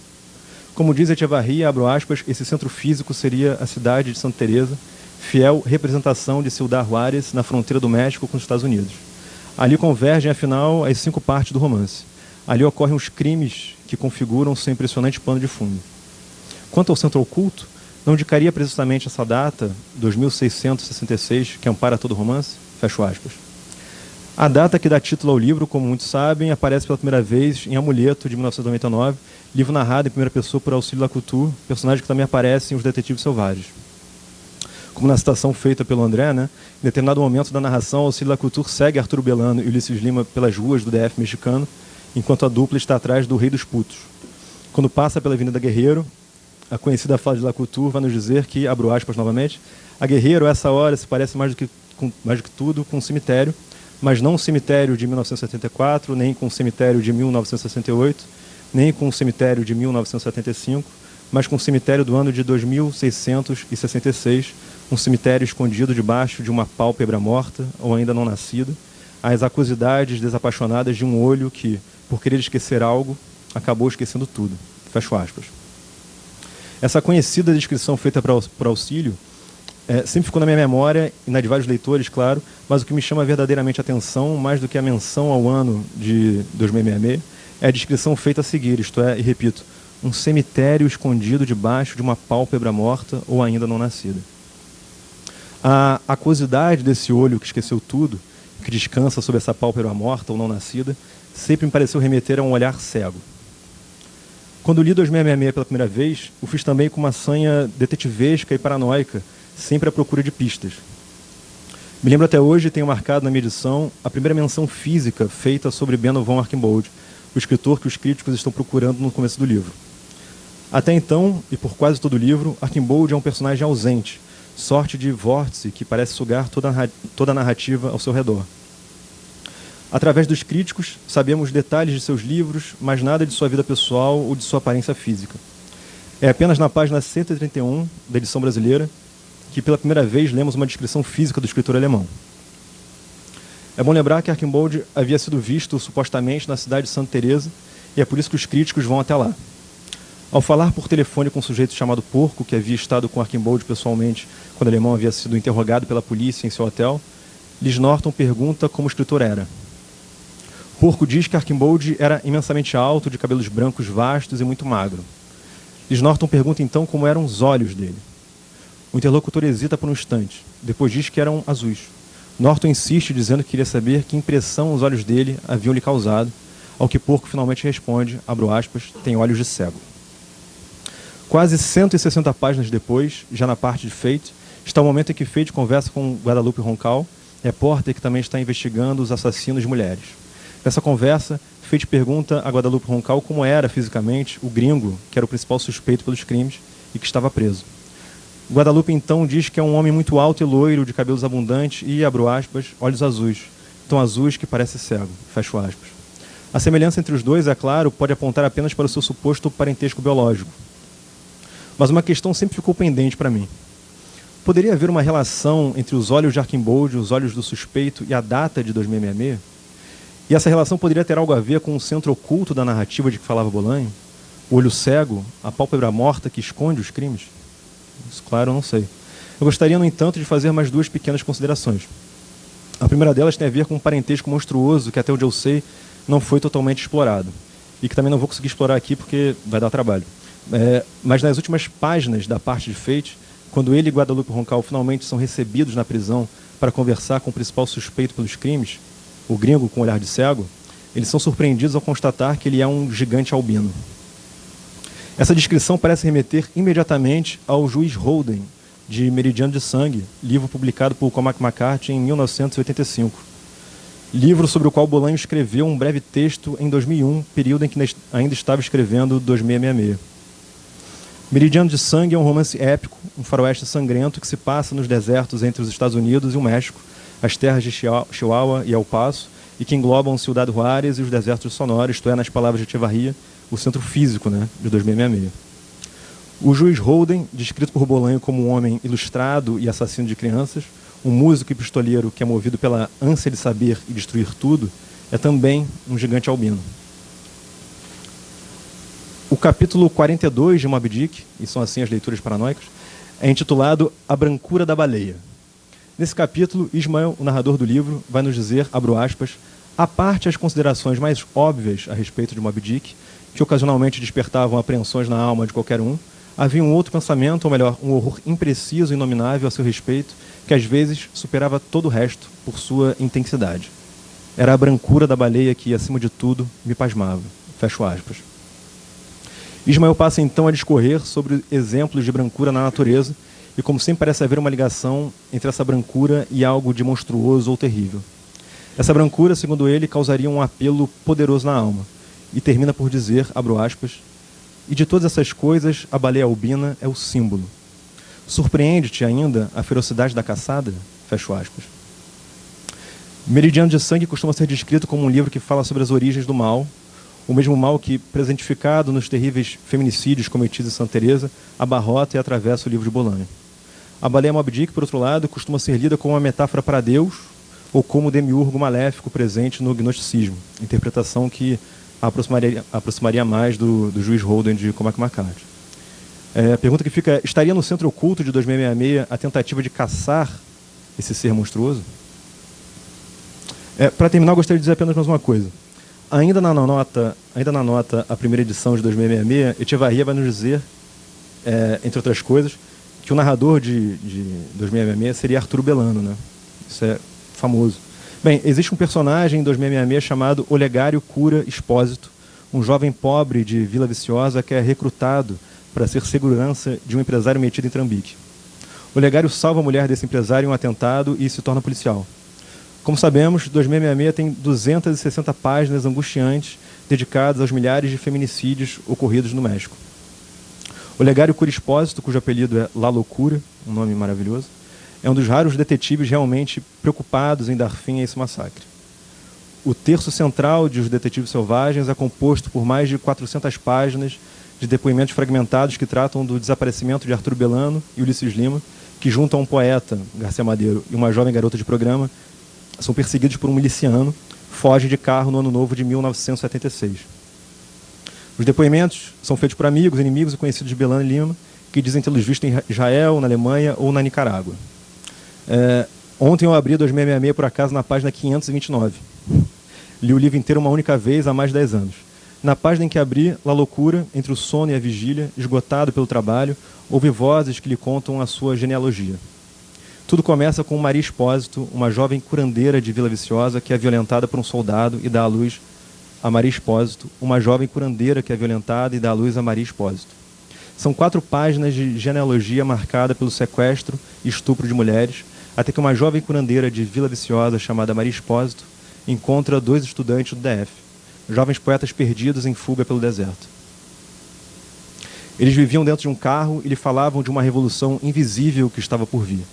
Como diz Echevarria, abro aspas, esse centro físico seria a cidade de Santa Teresa, fiel representação de Ciudad Juárez na fronteira do México com os Estados Unidos. Ali convergem, afinal, as 5 partes do romance. Ali ocorrem os crimes que configuram seu impressionante pano de fundo. Quanto ao centro oculto, não indicaria precisamente essa data, 2666, que ampara todo o romance? Fecho aspas. A data que dá título ao livro, como muitos sabem, aparece pela primeira vez em Amuleto, de 1999, livro narrado em primeira pessoa por Auxílio Lacouture, personagem que também aparece em Os Detetives Selvagens. Como na citação feita pelo André, né, em determinado momento da narração, Auxílio Lacouture segue Arturo Belano e Ulisses Lima pelas ruas do DF mexicano, enquanto a dupla está atrás do Rei dos Putos. Quando passa pela Avenida Guerreiro, a conhecida fala de Lacouture vai nos dizer que, abro aspas novamente, a Guerreiro, a essa hora, se parece mais do que tudo com um cemitério, mas não um cemitério de 1974, nem com um cemitério de 1968, nem com um cemitério de 1975, mas com um cemitério do ano de 2666, um cemitério escondido debaixo de uma pálpebra morta ou ainda não nascida, as aquosidades desapaixonadas de um olho que, por querer esquecer algo, acabou esquecendo tudo. Fecho aspas. Essa conhecida descrição feita por Auxílio sempre ficou na minha memória e na de vários leitores, claro, mas o que me chama verdadeiramente a atenção, mais do que a menção ao ano de 2666, é a descrição feita a seguir, isto é, e repito, um cemitério escondido debaixo de uma pálpebra morta ou ainda não nascida. A aquosidade desse olho que esqueceu tudo, que descansa sobre essa pálpebra morta ou não nascida, sempre me pareceu remeter a um olhar cego. Quando li 2666 pela primeira vez, o fiz também com uma sanha detetivesca e paranoica, sempre à procura de pistas. Me lembro até hoje, tenho marcado na minha edição, a primeira menção física feita sobre Benno von Arquimbolde, o escritor que os críticos estão procurando no começo do livro. Até então, e por quase todo o livro, Arquimbolde é um personagem ausente, sorte de vórtice que parece sugar toda a narrativa ao seu redor. Através dos críticos, sabemos detalhes de seus livros, mas nada de sua vida pessoal ou de sua aparência física. É apenas na página 131 da edição brasileira que pela primeira vez lemos uma descrição física do escritor alemão. É bom lembrar que Arquimbolde havia sido visto supostamente na cidade de Santa Teresa e é por isso que os críticos vão até lá. Ao falar por telefone com um sujeito chamado Porco, que havia estado com Arquimbolde pessoalmente quando o alemão havia sido interrogado pela polícia em seu hotel, Liz Norton pergunta como o escritor era. Porco diz que Arquimbolde era imensamente alto, de cabelos brancos vastos e muito magro. Liz Norton pergunta então como eram os olhos dele. O interlocutor hesita por um instante, depois diz que eram azuis. Norton insiste dizendo que queria saber que impressão os olhos dele haviam lhe causado, ao que Porco finalmente responde, abro aspas, tem olhos de cego. Quase 160 páginas depois, já na parte de Fate, está o momento em que Fate conversa com Guadalupe Roncal, repórter que também está investigando os assassinos de mulheres. Nessa conversa, Fate pergunta a Guadalupe Roncal como era fisicamente o gringo, que era o principal suspeito pelos crimes e que estava preso. Guadalupe então diz que é um homem muito alto e loiro, de cabelos abundantes e, abro aspas, olhos azuis, tão azuis que parece cego, fecho aspas. A semelhança entre os dois, é claro, pode apontar apenas para o seu suposto parentesco biológico. Mas uma questão sempre ficou pendente para mim. Poderia haver uma relação entre os olhos de Arquimbolde, os olhos do suspeito e a data de 2666? E essa relação poderia ter algo a ver com o centro oculto da narrativa de que falava Bolanho? O olho cego, a pálpebra morta que esconde os crimes? Isso, claro, eu não sei. Eu gostaria, no entanto, de fazer mais duas pequenas considerações. A primeira delas tem a ver com um parentesco monstruoso que, até onde eu sei, não foi totalmente explorado. E que também não vou conseguir explorar aqui porque vai dar trabalho. Mas nas últimas páginas da parte de Fate, quando ele e Guadalupe Roncal finalmente são recebidos na prisão para conversar com o principal suspeito pelos crimes, o gringo com olhar de cego, eles são surpreendidos ao constatar que ele é um gigante albino. Essa descrição parece remeter imediatamente ao Juiz Holden, de Meridiano de Sangue, livro publicado por Cormac McCarthy em 1985. Livro sobre o qual Bolanho escreveu um breve texto em 2001, período em que ainda estava escrevendo 2666. Meridiano de Sangue é um romance épico, um faroeste sangrento que se passa nos desertos entre os Estados Unidos e o México, as terras de Chihuahua e El Paso, e que englobam Ciudad Juárez e os desertos sonoros, isto é, nas palavras de Echevarria, o centro físico, né, de 2666. O Juiz Holden, descrito por Bolanho como um homem ilustrado e assassino de crianças, um músico e pistoleiro que é movido pela ânsia de saber e destruir tudo, é também um gigante albino. O capítulo 42 de Moby Dick, e são assim as leituras paranoicas, é intitulado A Brancura da Baleia. Nesse capítulo, Ismael, o narrador do livro, vai nos dizer, abro aspas, à parte as considerações mais óbvias a respeito de Moby Dick, que ocasionalmente despertavam apreensões na alma de qualquer um, havia um outro pensamento, ou melhor, um horror impreciso e inominável a seu respeito, que às vezes superava todo o resto por sua intensidade. Era a brancura da baleia que, acima de tudo, me pasmava. Fecho aspas. Ismael passa então a discorrer sobre exemplos de brancura na natureza e como sempre parece haver uma ligação entre essa brancura e algo de monstruoso ou terrível. Essa brancura, segundo ele, causaria um apelo poderoso na alma. E termina por dizer, abro aspas, e de todas essas coisas, a baleia albina é o símbolo. Surpreende-te ainda a ferocidade da caçada? Fecho aspas. Meridiano de Sangue costuma ser descrito como um livro que fala sobre as origens do mal, o mesmo mal que, presentificado nos terríveis feminicídios cometidos em Santa Teresa, abarrota e atravessa o livro de Bolanho. A baleia Moby Dick, por outro lado, costuma ser lida como uma metáfora para Deus ou como o demiurgo maléfico presente no gnosticismo, interpretação que aproximaria mais do Juiz Holden de Cormac McCarthy. A pergunta que fica, estaria no centro oculto de 2666 a tentativa de caçar esse ser monstruoso? Para terminar, eu gostaria de dizer apenas mais uma coisa. Ainda na nota, a primeira edição de 2666, Echevarria vai nos dizer, entre outras coisas, que o narrador de 2666 seria Arturo Belano, né? Isso é famoso. Bem, existe um personagem em 2666 chamado Olegário Cura Expósito, um jovem pobre de Vila Viciosa que é recrutado para ser segurança de um empresário metido em trambique. Olegário salva a mulher desse empresário em um atentado e se torna policial. Como sabemos, 2666 tem 260 páginas angustiantes dedicadas aos milhares de feminicídios ocorridos no México. Olegário Cura Expósito, cujo apelido é La Loucura, um nome maravilhoso, é um dos raros detetives realmente preocupados em dar fim a esse massacre. O terço central de Os Detetives Selvagens é composto por mais de 400 páginas de depoimentos fragmentados que tratam do desaparecimento de Arturo Belano e Ulisses Lima, que junto a um poeta, Garcia Madeiro, e uma jovem garota de programa, são perseguidos por um miliciano, foge de carro no ano novo de 1976. Os depoimentos são feitos por amigos, inimigos e conhecidos de Belano e Lima, que dizem tê-los visto em Israel, na Alemanha ou na Nicarágua. Ontem eu abri 2666 por acaso na página 529. Li o livro inteiro uma única vez há mais de 10 anos. Na página em que abri, La Loucura, entre o sono e a vigília, esgotado pelo trabalho, ouve vozes que lhe contam a sua genealogia. Tudo começa com Maria Expósito, uma jovem curandeira de Vila Viciosa que é violentada por um soldado e dá à luz a Maria Expósito, uma jovem curandeira que é violentada e dá à luz a Maria Expósito. São 4 páginas de genealogia marcada pelo sequestro e estupro de mulheres, até que uma jovem curandeira de Vila Viciosa, chamada Maria Expósito, encontra 2 estudantes do DF, jovens poetas perdidos em fuga pelo deserto. Eles viviam dentro de um carro e lhe falavam de uma revolução invisível que estava por vir,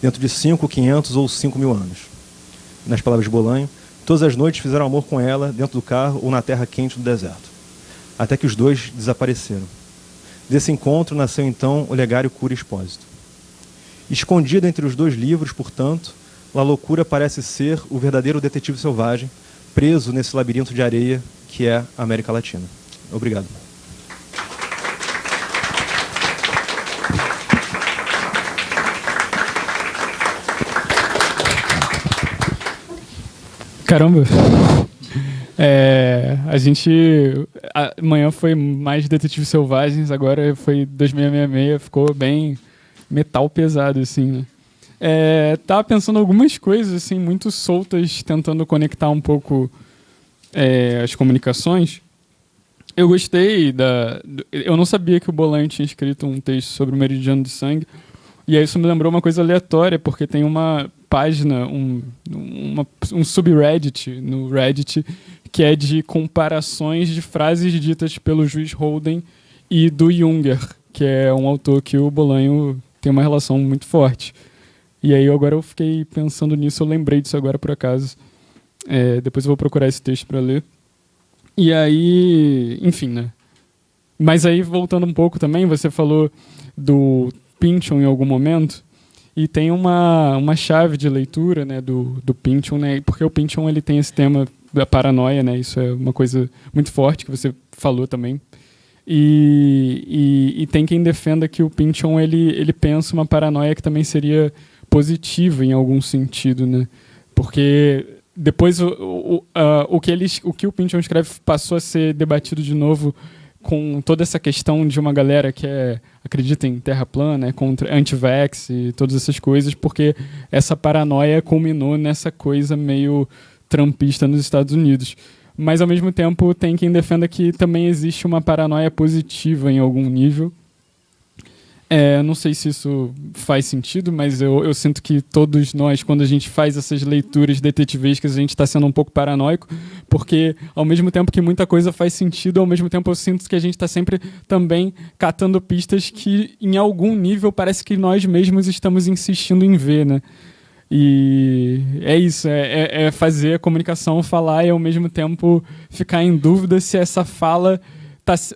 dentro de 5, 500 ou 5.000 anos. Nas palavras de Bolanho, todas as noites fizeram amor com ela, dentro do carro ou na terra quente do deserto, até que os 2 desapareceram. Desse encontro nasceu então Olegário Cura Expósito. Escondido entre os 2 livros, portanto, La Loucura parece ser o verdadeiro detetive selvagem, preso nesse labirinto de areia que é a América Latina. Obrigado. Caramba! Amanhã foi mais Detetives Selvagens, agora foi 2666, ficou bem metal pesado, assim, né? Tava pensando algumas coisas assim muito soltas, tentando conectar um pouco as comunicações. Eu gostei eu não sabia que o Bolanho tinha escrito um texto sobre o meridiano de sangue, e aí isso me lembrou uma coisa aleatória, porque tem uma página, um subreddit no Reddit, que é de comparações de frases ditas pelo juiz Holden e do Junger, que é um autor que o Bolanho tem uma relação muito forte. E aí agora eu fiquei pensando nisso, eu lembrei disso agora por acaso. Depois eu vou procurar esse texto para ler. E aí, enfim, né? Mas aí, voltando um pouco também, você falou do Pynchon em algum momento, e tem uma chave de leitura, né, do Pynchon, né? Porque o Pynchon, ele tem esse tema da paranoia, né? Isso é uma coisa muito forte que você falou também. E tem quem defenda que o Pynchon, ele pensa uma paranoia que também seria positiva em algum sentido, né? Porque depois o que o Pynchon escreve passou a ser debatido de novo com toda essa questão de uma galera que acredita em terra plana, contra anti-vax e todas essas coisas, porque essa paranoia culminou nessa coisa meio trumpista nos Estados Unidos. Mas, ao mesmo tempo, tem quem defenda que também existe uma paranoia positiva em algum nível. Não sei se isso faz sentido, mas eu sinto que todos nós, quando a gente faz essas leituras detetivescas, a gente está sendo um pouco paranoico, porque ao mesmo tempo que muita coisa faz sentido, ao mesmo tempo eu sinto que a gente está sempre também catando pistas que, em algum nível, parece que nós mesmos estamos insistindo em ver, né? E é isso, é fazer a comunicação falar e, ao mesmo tempo, ficar em dúvida se essa fala...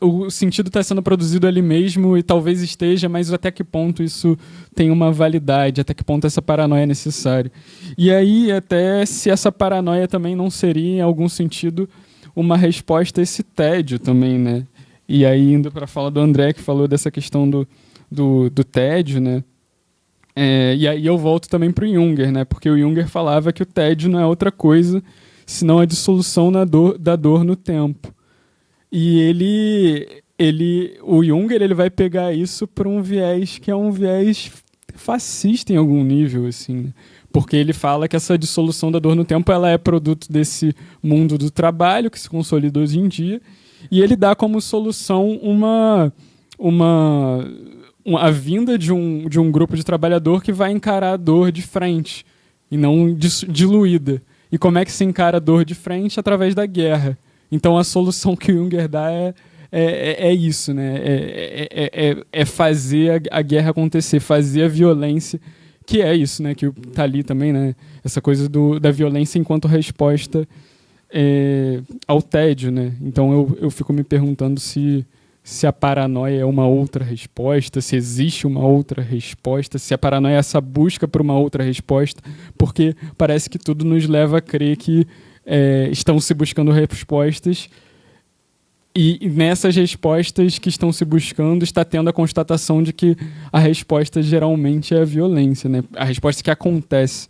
o sentido está sendo produzido ali mesmo e talvez esteja, mas até que ponto isso tem uma validade, até que ponto essa paranoia é necessária. E aí, até se essa paranoia também não seria, em algum sentido, uma resposta a esse tédio também, né? E aí, indo para a fala do André, que falou dessa questão do tédio, né? E aí eu volto também para o Junger, né? Porque o Junger falava que o tédio não é outra coisa senão a dissolução da dor no tempo. E o Junger, ele vai pegar isso para um viés que é um viés fascista em algum nível, assim, né? Porque ele fala que essa dissolução da dor no tempo ela é produto desse mundo do trabalho que se consolida hoje em dia, e ele dá como solução a vinda de um grupo de trabalhador que vai encarar a dor de frente e não diluída. E como é que se encara a dor de frente? Através da guerra. Então, a solução que o Junger dá é isso, né? É fazer a guerra acontecer, fazer a violência, que é isso, né? Que está ali também, né? Essa coisa da violência enquanto resposta ao tédio, né? Então, eu fico me perguntando se a paranoia é uma outra resposta, se existe uma outra resposta, se a paranoia é essa busca por uma outra resposta, porque parece que tudo nos leva a crer que estão se buscando respostas, e nessas respostas que estão se buscando está tendo a constatação de que a resposta geralmente é a violência, né? A resposta que acontece.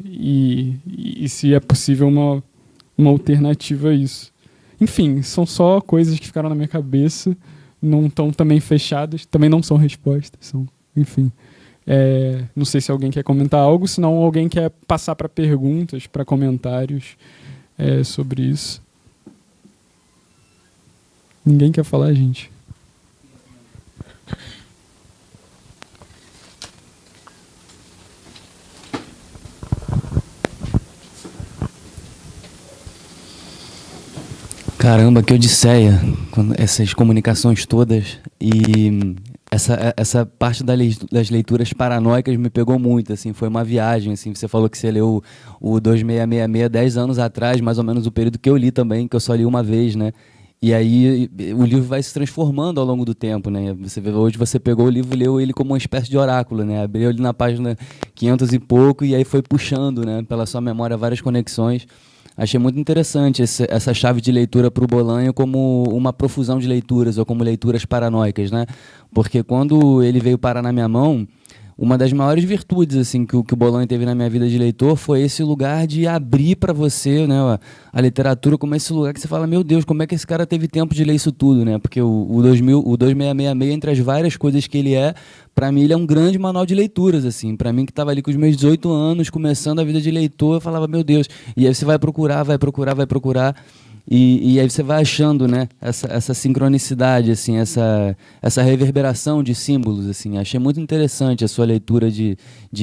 E se é possível uma alternativa a isso. Enfim, são só coisas que ficaram na minha cabeça, não estão também fechadas, também não são respostas, enfim. Não sei se alguém quer comentar algo, senão alguém quer passar para perguntas, para comentários sobre isso. Ninguém quer falar, gente? Caramba, que odisseia, essas comunicações todas, e essa parte das leituras paranoicas me pegou muito, assim, foi uma viagem, assim, você falou que você leu o 2666 10 anos atrás, mais ou menos o período que eu li também, que eu só li uma vez, né? E aí o livro vai se transformando ao longo do tempo, né? Hoje você pegou o livro e leu ele como uma espécie de oráculo, né? Abriu ele na página 500 e pouco e aí foi puxando, né? Pela sua memória, várias conexões. Achei muito interessante essa chave de leitura para o Bolanho como uma profusão de leituras ou como leituras paranoicas, né? Porque quando ele veio parar na minha mão, uma das maiores virtudes assim que o Bolanho teve na minha vida de leitor foi esse lugar de abrir para você, né, a literatura como esse lugar que você fala, meu Deus, como é que esse cara teve tempo de ler isso tudo, né? Porque o 2666, entre as várias coisas que ele para mim ele é um grande manual de leituras, assim. Para mim que estava ali com os meus 18 anos, começando a vida de leitor, eu falava, meu Deus. E aí você vai procurar, e aí você vai achando, né, essa sincronicidade, assim, essa reverberação de símbolos, assim. Achei muito interessante a sua leitura de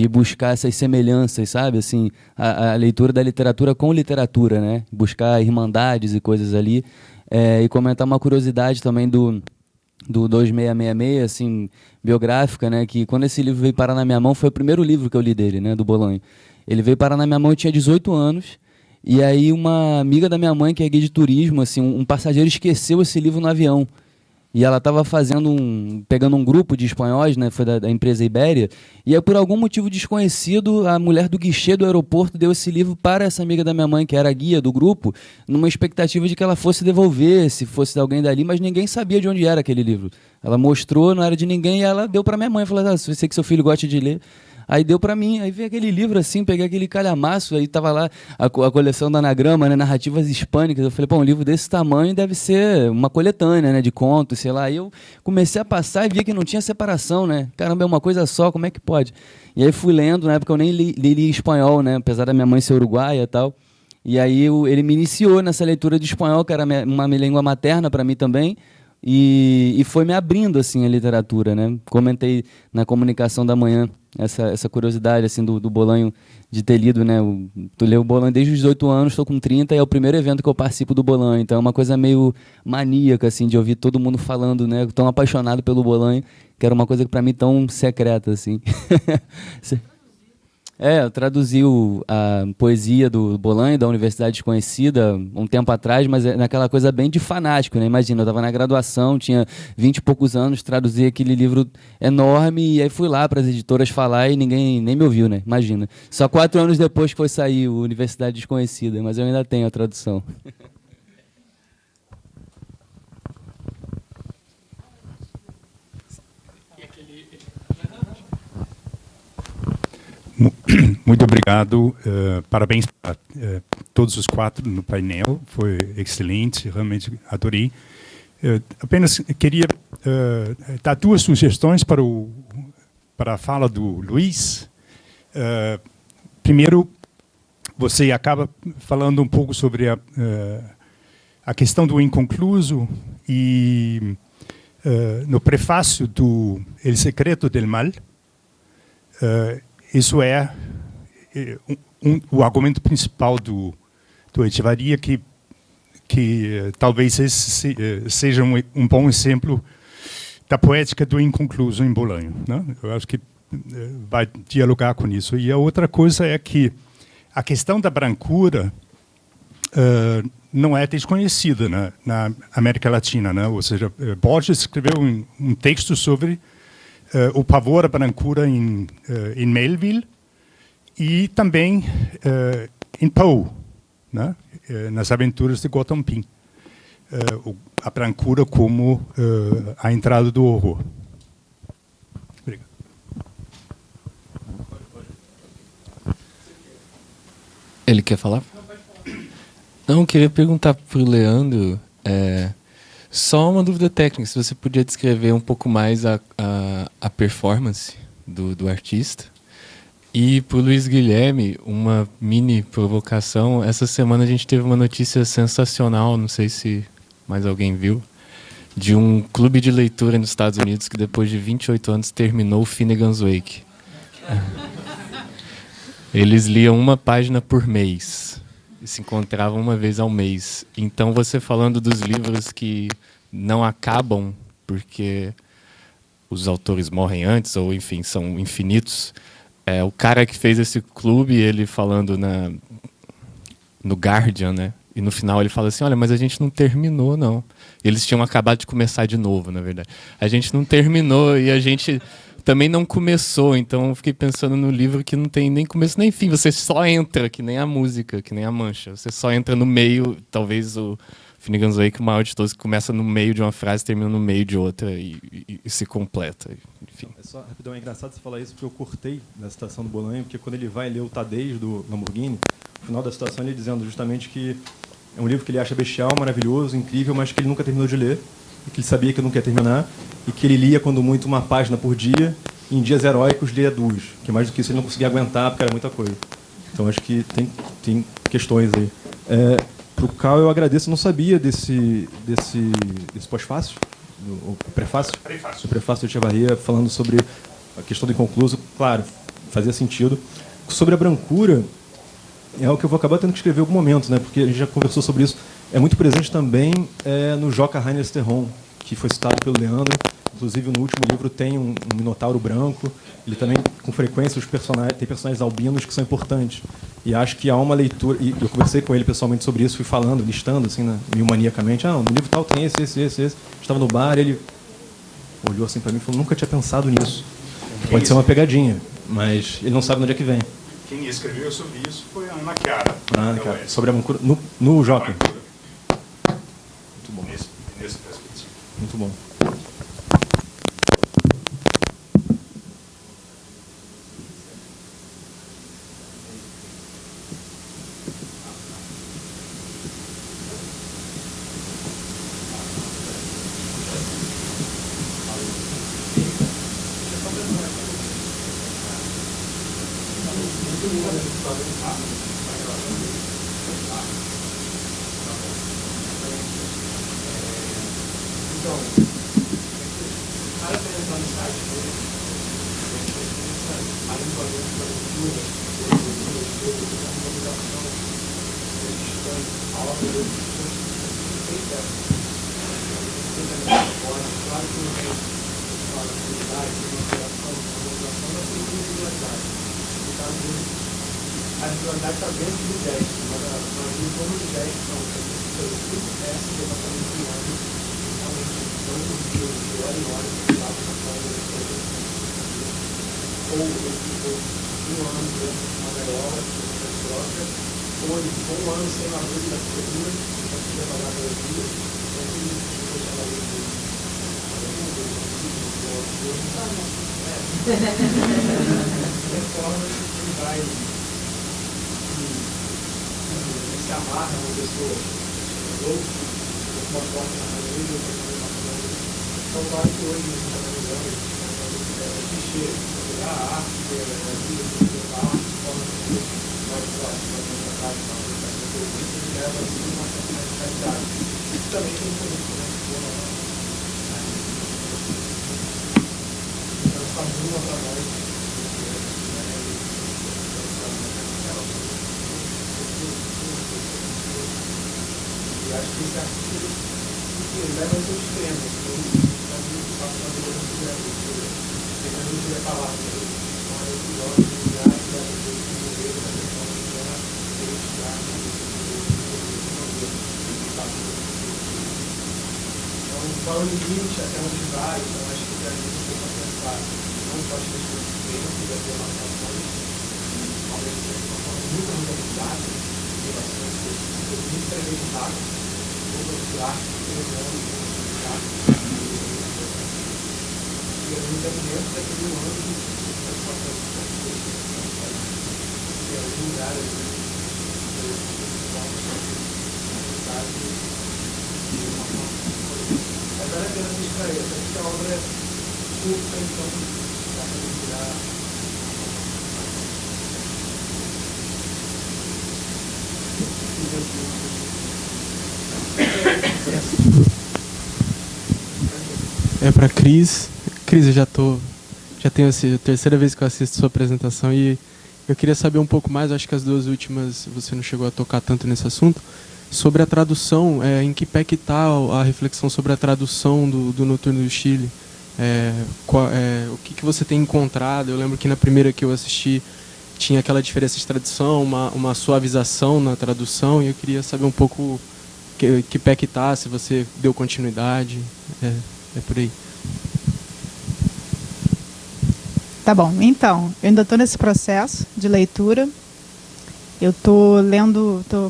buscar essas semelhanças, sabe, assim, a leitura da literatura com literatura, né, buscar irmandades e coisas ali, e comentar uma curiosidade também do 2666, assim, biográfica, né, que quando esse livro veio parar na minha mão, foi o primeiro livro que eu li dele, né, do Bolanho. Ele veio parar na minha mão, eu tinha 18 anos, e aí uma amiga da minha mãe, que é guia de turismo, assim, um passageiro esqueceu esse livro no avião. E ela estava pegando um grupo de espanhóis, né, foi da empresa Ibéria, e aí por algum motivo desconhecido, a mulher do guichê do aeroporto deu esse livro para essa amiga da minha mãe, que era a guia do grupo, numa expectativa de que ela fosse devolver, se fosse de alguém dali, mas ninguém sabia de onde era aquele livro. Ela mostrou, não era de ninguém, e ela deu para minha mãe, falou, se você que seu filho gosta de ler. Aí deu para mim, aí veio aquele livro assim, peguei aquele calhamaço, aí tava lá a coleção do Anagrama, né, narrativas hispânicas. Eu falei, um livro desse tamanho deve ser uma coletânea, né, de contos, sei lá. Aí eu comecei a passar e vi que não tinha separação, né? Caramba, é uma coisa só, como é que pode? E aí fui lendo, na época eu nem li espanhol, né, apesar da minha mãe ser uruguaia e tal. E aí ele me iniciou nessa leitura de espanhol, que era uma língua materna para mim também. E foi me abrindo assim a literatura, né? Comentei na comunicação da manhã essa curiosidade assim do Bolanho de ter lido, né? Tu leu o Bolanho desde os 18 anos, estou com 30 e é o primeiro evento que eu participo do Bolanho, então é uma coisa meio maníaca assim de ouvir todo mundo falando, né? Tão apaixonado pelo Bolanho, que era uma coisa que para mim tão secreta assim. Eu traduzi a poesia do Bolanho, da Universidade Desconhecida, um tempo atrás, mas naquela coisa bem de fanático, né? Imagina, eu estava na graduação, tinha 20 e poucos anos, traduzi aquele livro enorme, e aí fui lá para as editoras falar e ninguém nem me ouviu, né? Imagina. Só 4 anos depois que foi sair o Universidade Desconhecida, mas eu ainda tenho a tradução. Muito obrigado. Parabéns a todos os 4 no painel. Foi excelente, realmente adorei. Apenas queria dar 2 sugestões para a fala do Luiz. Primeiro, você acaba falando um pouco sobre a questão do inconcluso e no prefácio do El Secreto del Mal, isso é o argumento principal do Echevarria, que talvez esse seja um bom exemplo da poética do inconcluso em Bolanho, né? Eu acho que vai dialogar com isso. E a outra coisa é que a questão da brancura não é desconhecida na América Latina, né? Ou seja, Borges escreveu um texto sobre o pavor à brancura em Melville e também em Poe, né? Nas Aventuras de Gotham Pym. A brancura como a entrada do horror. Obrigado. Ele quer falar? Não, eu queria perguntar para o Leandro... Só uma dúvida técnica, se você podia descrever um pouco mais a performance do artista. E para o Luiz Guilherme, uma mini provocação. Essa semana a gente teve uma notícia sensacional, não sei se mais alguém viu, de um clube de leitura nos Estados Unidos que depois de 28 anos terminou Finnegan's Wake. Eles liam uma página por mês. E se encontravam uma vez ao mês. Então, você falando dos livros que não acabam porque os autores morrem antes, ou enfim, são infinitos. O cara que fez esse clube, ele falando no Guardian, né? E no final ele fala assim, olha, mas a gente não terminou, não. Eles tinham acabado de começar de novo, na verdade. A gente não terminou e a gente... também não começou, então eu fiquei pensando no livro que não tem nem começo nem fim, você só entra, que nem a música, que nem a Mancha, você só entra no meio, talvez o Finnegan's Wake, o maior de todos, que começa no meio de uma frase, termina no meio de outra e se completa, enfim. Só rapidão, é engraçado você falar isso, porque eu cortei na citação do Bolanho, porque quando ele vai ler o Tadej do Lamborghini, no final da citação ele dizendo justamente que é um livro que ele acha bestial, maravilhoso, incrível, mas que ele nunca terminou de ler, e que ele sabia que não quer terminar, e que ele lia, quando muito, uma página por dia, em dias heróicos lia 2, que mais do que isso ele não conseguia aguentar, porque era muita coisa. Então acho que tem questões aí. Para o Cal eu agradeço, eu não sabia desse pós-fácil, o prefácio. O prefácio de Echevarria falando sobre a questão do inconcluso, claro, fazia sentido. Sobre a brancura, é algo que eu vou acabar tendo que escrever em algum momento, né? Porque a gente já conversou sobre isso. É muito presente também no Joca Rainer Sterron, que foi citado pelo Leandro. Inclusive, no último livro tem um minotauro branco. Ele também, com frequência, tem personagens albinos que são importantes. E acho que há uma leitura... E eu conversei com ele pessoalmente sobre isso, fui falando, listando, assim, meio maniacamente. No livro tal tem esse. Estava no bar, ele olhou assim para mim e falou, nunca tinha pensado nisso. Pode ser uma pegadinha, mas ele não sabe onde é que vem. Quem escreveu sobre isso foi a Ana Chiara. Ana Chiara, sobre a brancura no Joca. Muito bom. Nessa perspectiva. Muito bom. Qual é o limite até onde vai? Então, acho que para a gente tem que pensar não só as questões de tempo e das demarcações, ao mesmo tempo uma forma muito organizada, em relação a isso, muito premeditado, muito arte, treinando, e ao mesmo tempo dentro daquele âmbito de participação de coisas, que é um lugar mas vale a pena registrar isso. Acho que a obra é curta, então dá para respirar. É para Cris. Cris, eu já tenho a terceira vez que eu assisto sua apresentação e eu queria saber um pouco mais, acho que as duas últimas você não chegou a tocar tanto nesse assunto, sobre a tradução, em que pé que está a reflexão sobre a tradução do Noturno do Chile? O que você tem encontrado? Eu lembro que na primeira que eu assisti tinha aquela diferença de tradução, uma suavização na tradução, e eu queria saber um pouco que pé que está, se você deu continuidade, é por aí. Tá bom, então, eu ainda estou nesse processo de leitura. Eu estou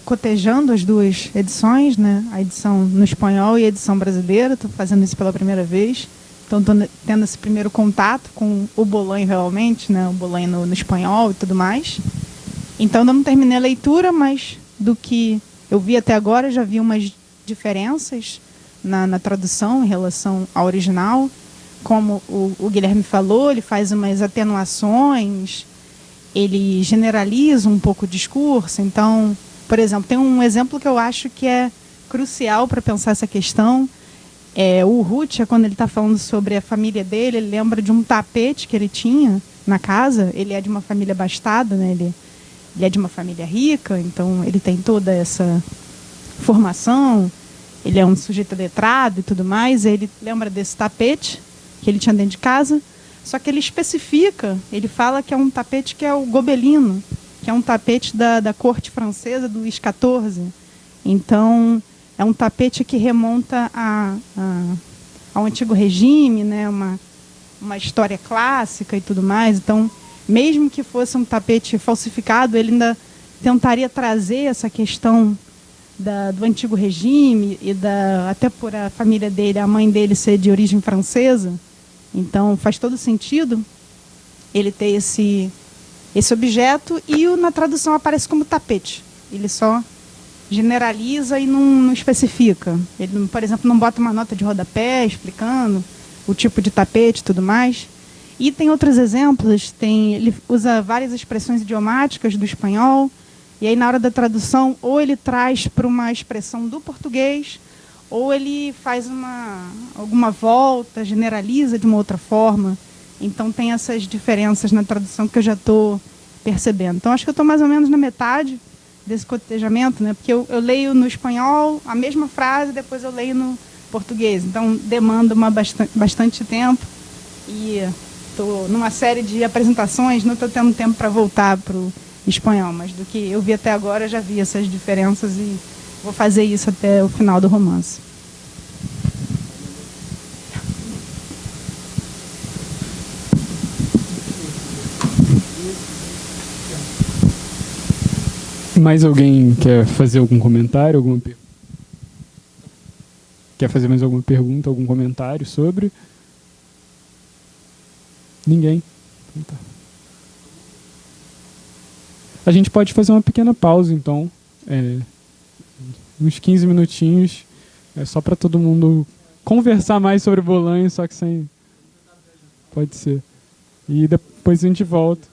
cotejando as duas edições, né? A edição no espanhol e a edição brasileira. Estou fazendo isso pela primeira vez. Então, estou tendo esse primeiro contato com o Bolanho realmente, né? O Bolanho no espanhol e tudo mais. Então, ainda não terminei a leitura, mas do que eu vi até agora, já vi umas diferenças na tradução em relação ao original. como o Guilherme falou, ele faz umas atenuações, ele generaliza um pouco o discurso. Então, por exemplo, tem um exemplo que eu acho que é crucial para pensar essa questão. O Urrutia, quando ele está falando sobre a família dele, ele lembra de um tapete que ele tinha na casa. Ele é de uma família abastada, né? Ele é de uma família rica, então ele tem toda essa formação. Ele é um sujeito letrado e tudo mais. Ele lembra desse tapete que ele tinha dentro de casa, só que ele especifica, ele fala que é um tapete que é o gobelino, que é um tapete da corte francesa do Luís XIV. Então, é um tapete que remonta ao antigo regime, né? Uma história clássica e tudo mais. Então, mesmo que fosse um tapete falsificado, ele ainda tentaria trazer essa questão do antigo regime e até por a família dele, a mãe dele ser de origem francesa. Então, faz todo sentido ele ter esse objeto, e na tradução aparece como tapete. Ele só generaliza e não especifica. Ele, por exemplo, não bota uma nota de rodapé explicando o tipo de tapete e tudo mais. E tem outros exemplos. Ele usa várias expressões idiomáticas do espanhol, e aí, na hora da tradução, ou ele traz para uma expressão do português, ou ele faz alguma volta, generaliza de uma outra forma. Então, tem essas diferenças na tradução que eu já estou percebendo. Então, acho que eu estou mais ou menos na metade desse cotejamento, né? Porque eu leio no espanhol a mesma frase, depois eu leio no português. Então, demanda bastante tempo. E estou numa série de apresentações, não estou tendo tempo para voltar para o espanhol, mas do que eu vi até agora, eu já vi essas diferenças e vou fazer isso até o final do romance. Mais alguém quer fazer algum comentário? Quer fazer mais alguma pergunta, algum comentário sobre? Ninguém? Então tá. A gente pode fazer uma pequena pausa, então. Uns 15 minutinhos. Só para todo mundo conversar mais sobre Bolanho, só que sem... Pode ser. E depois a gente volta.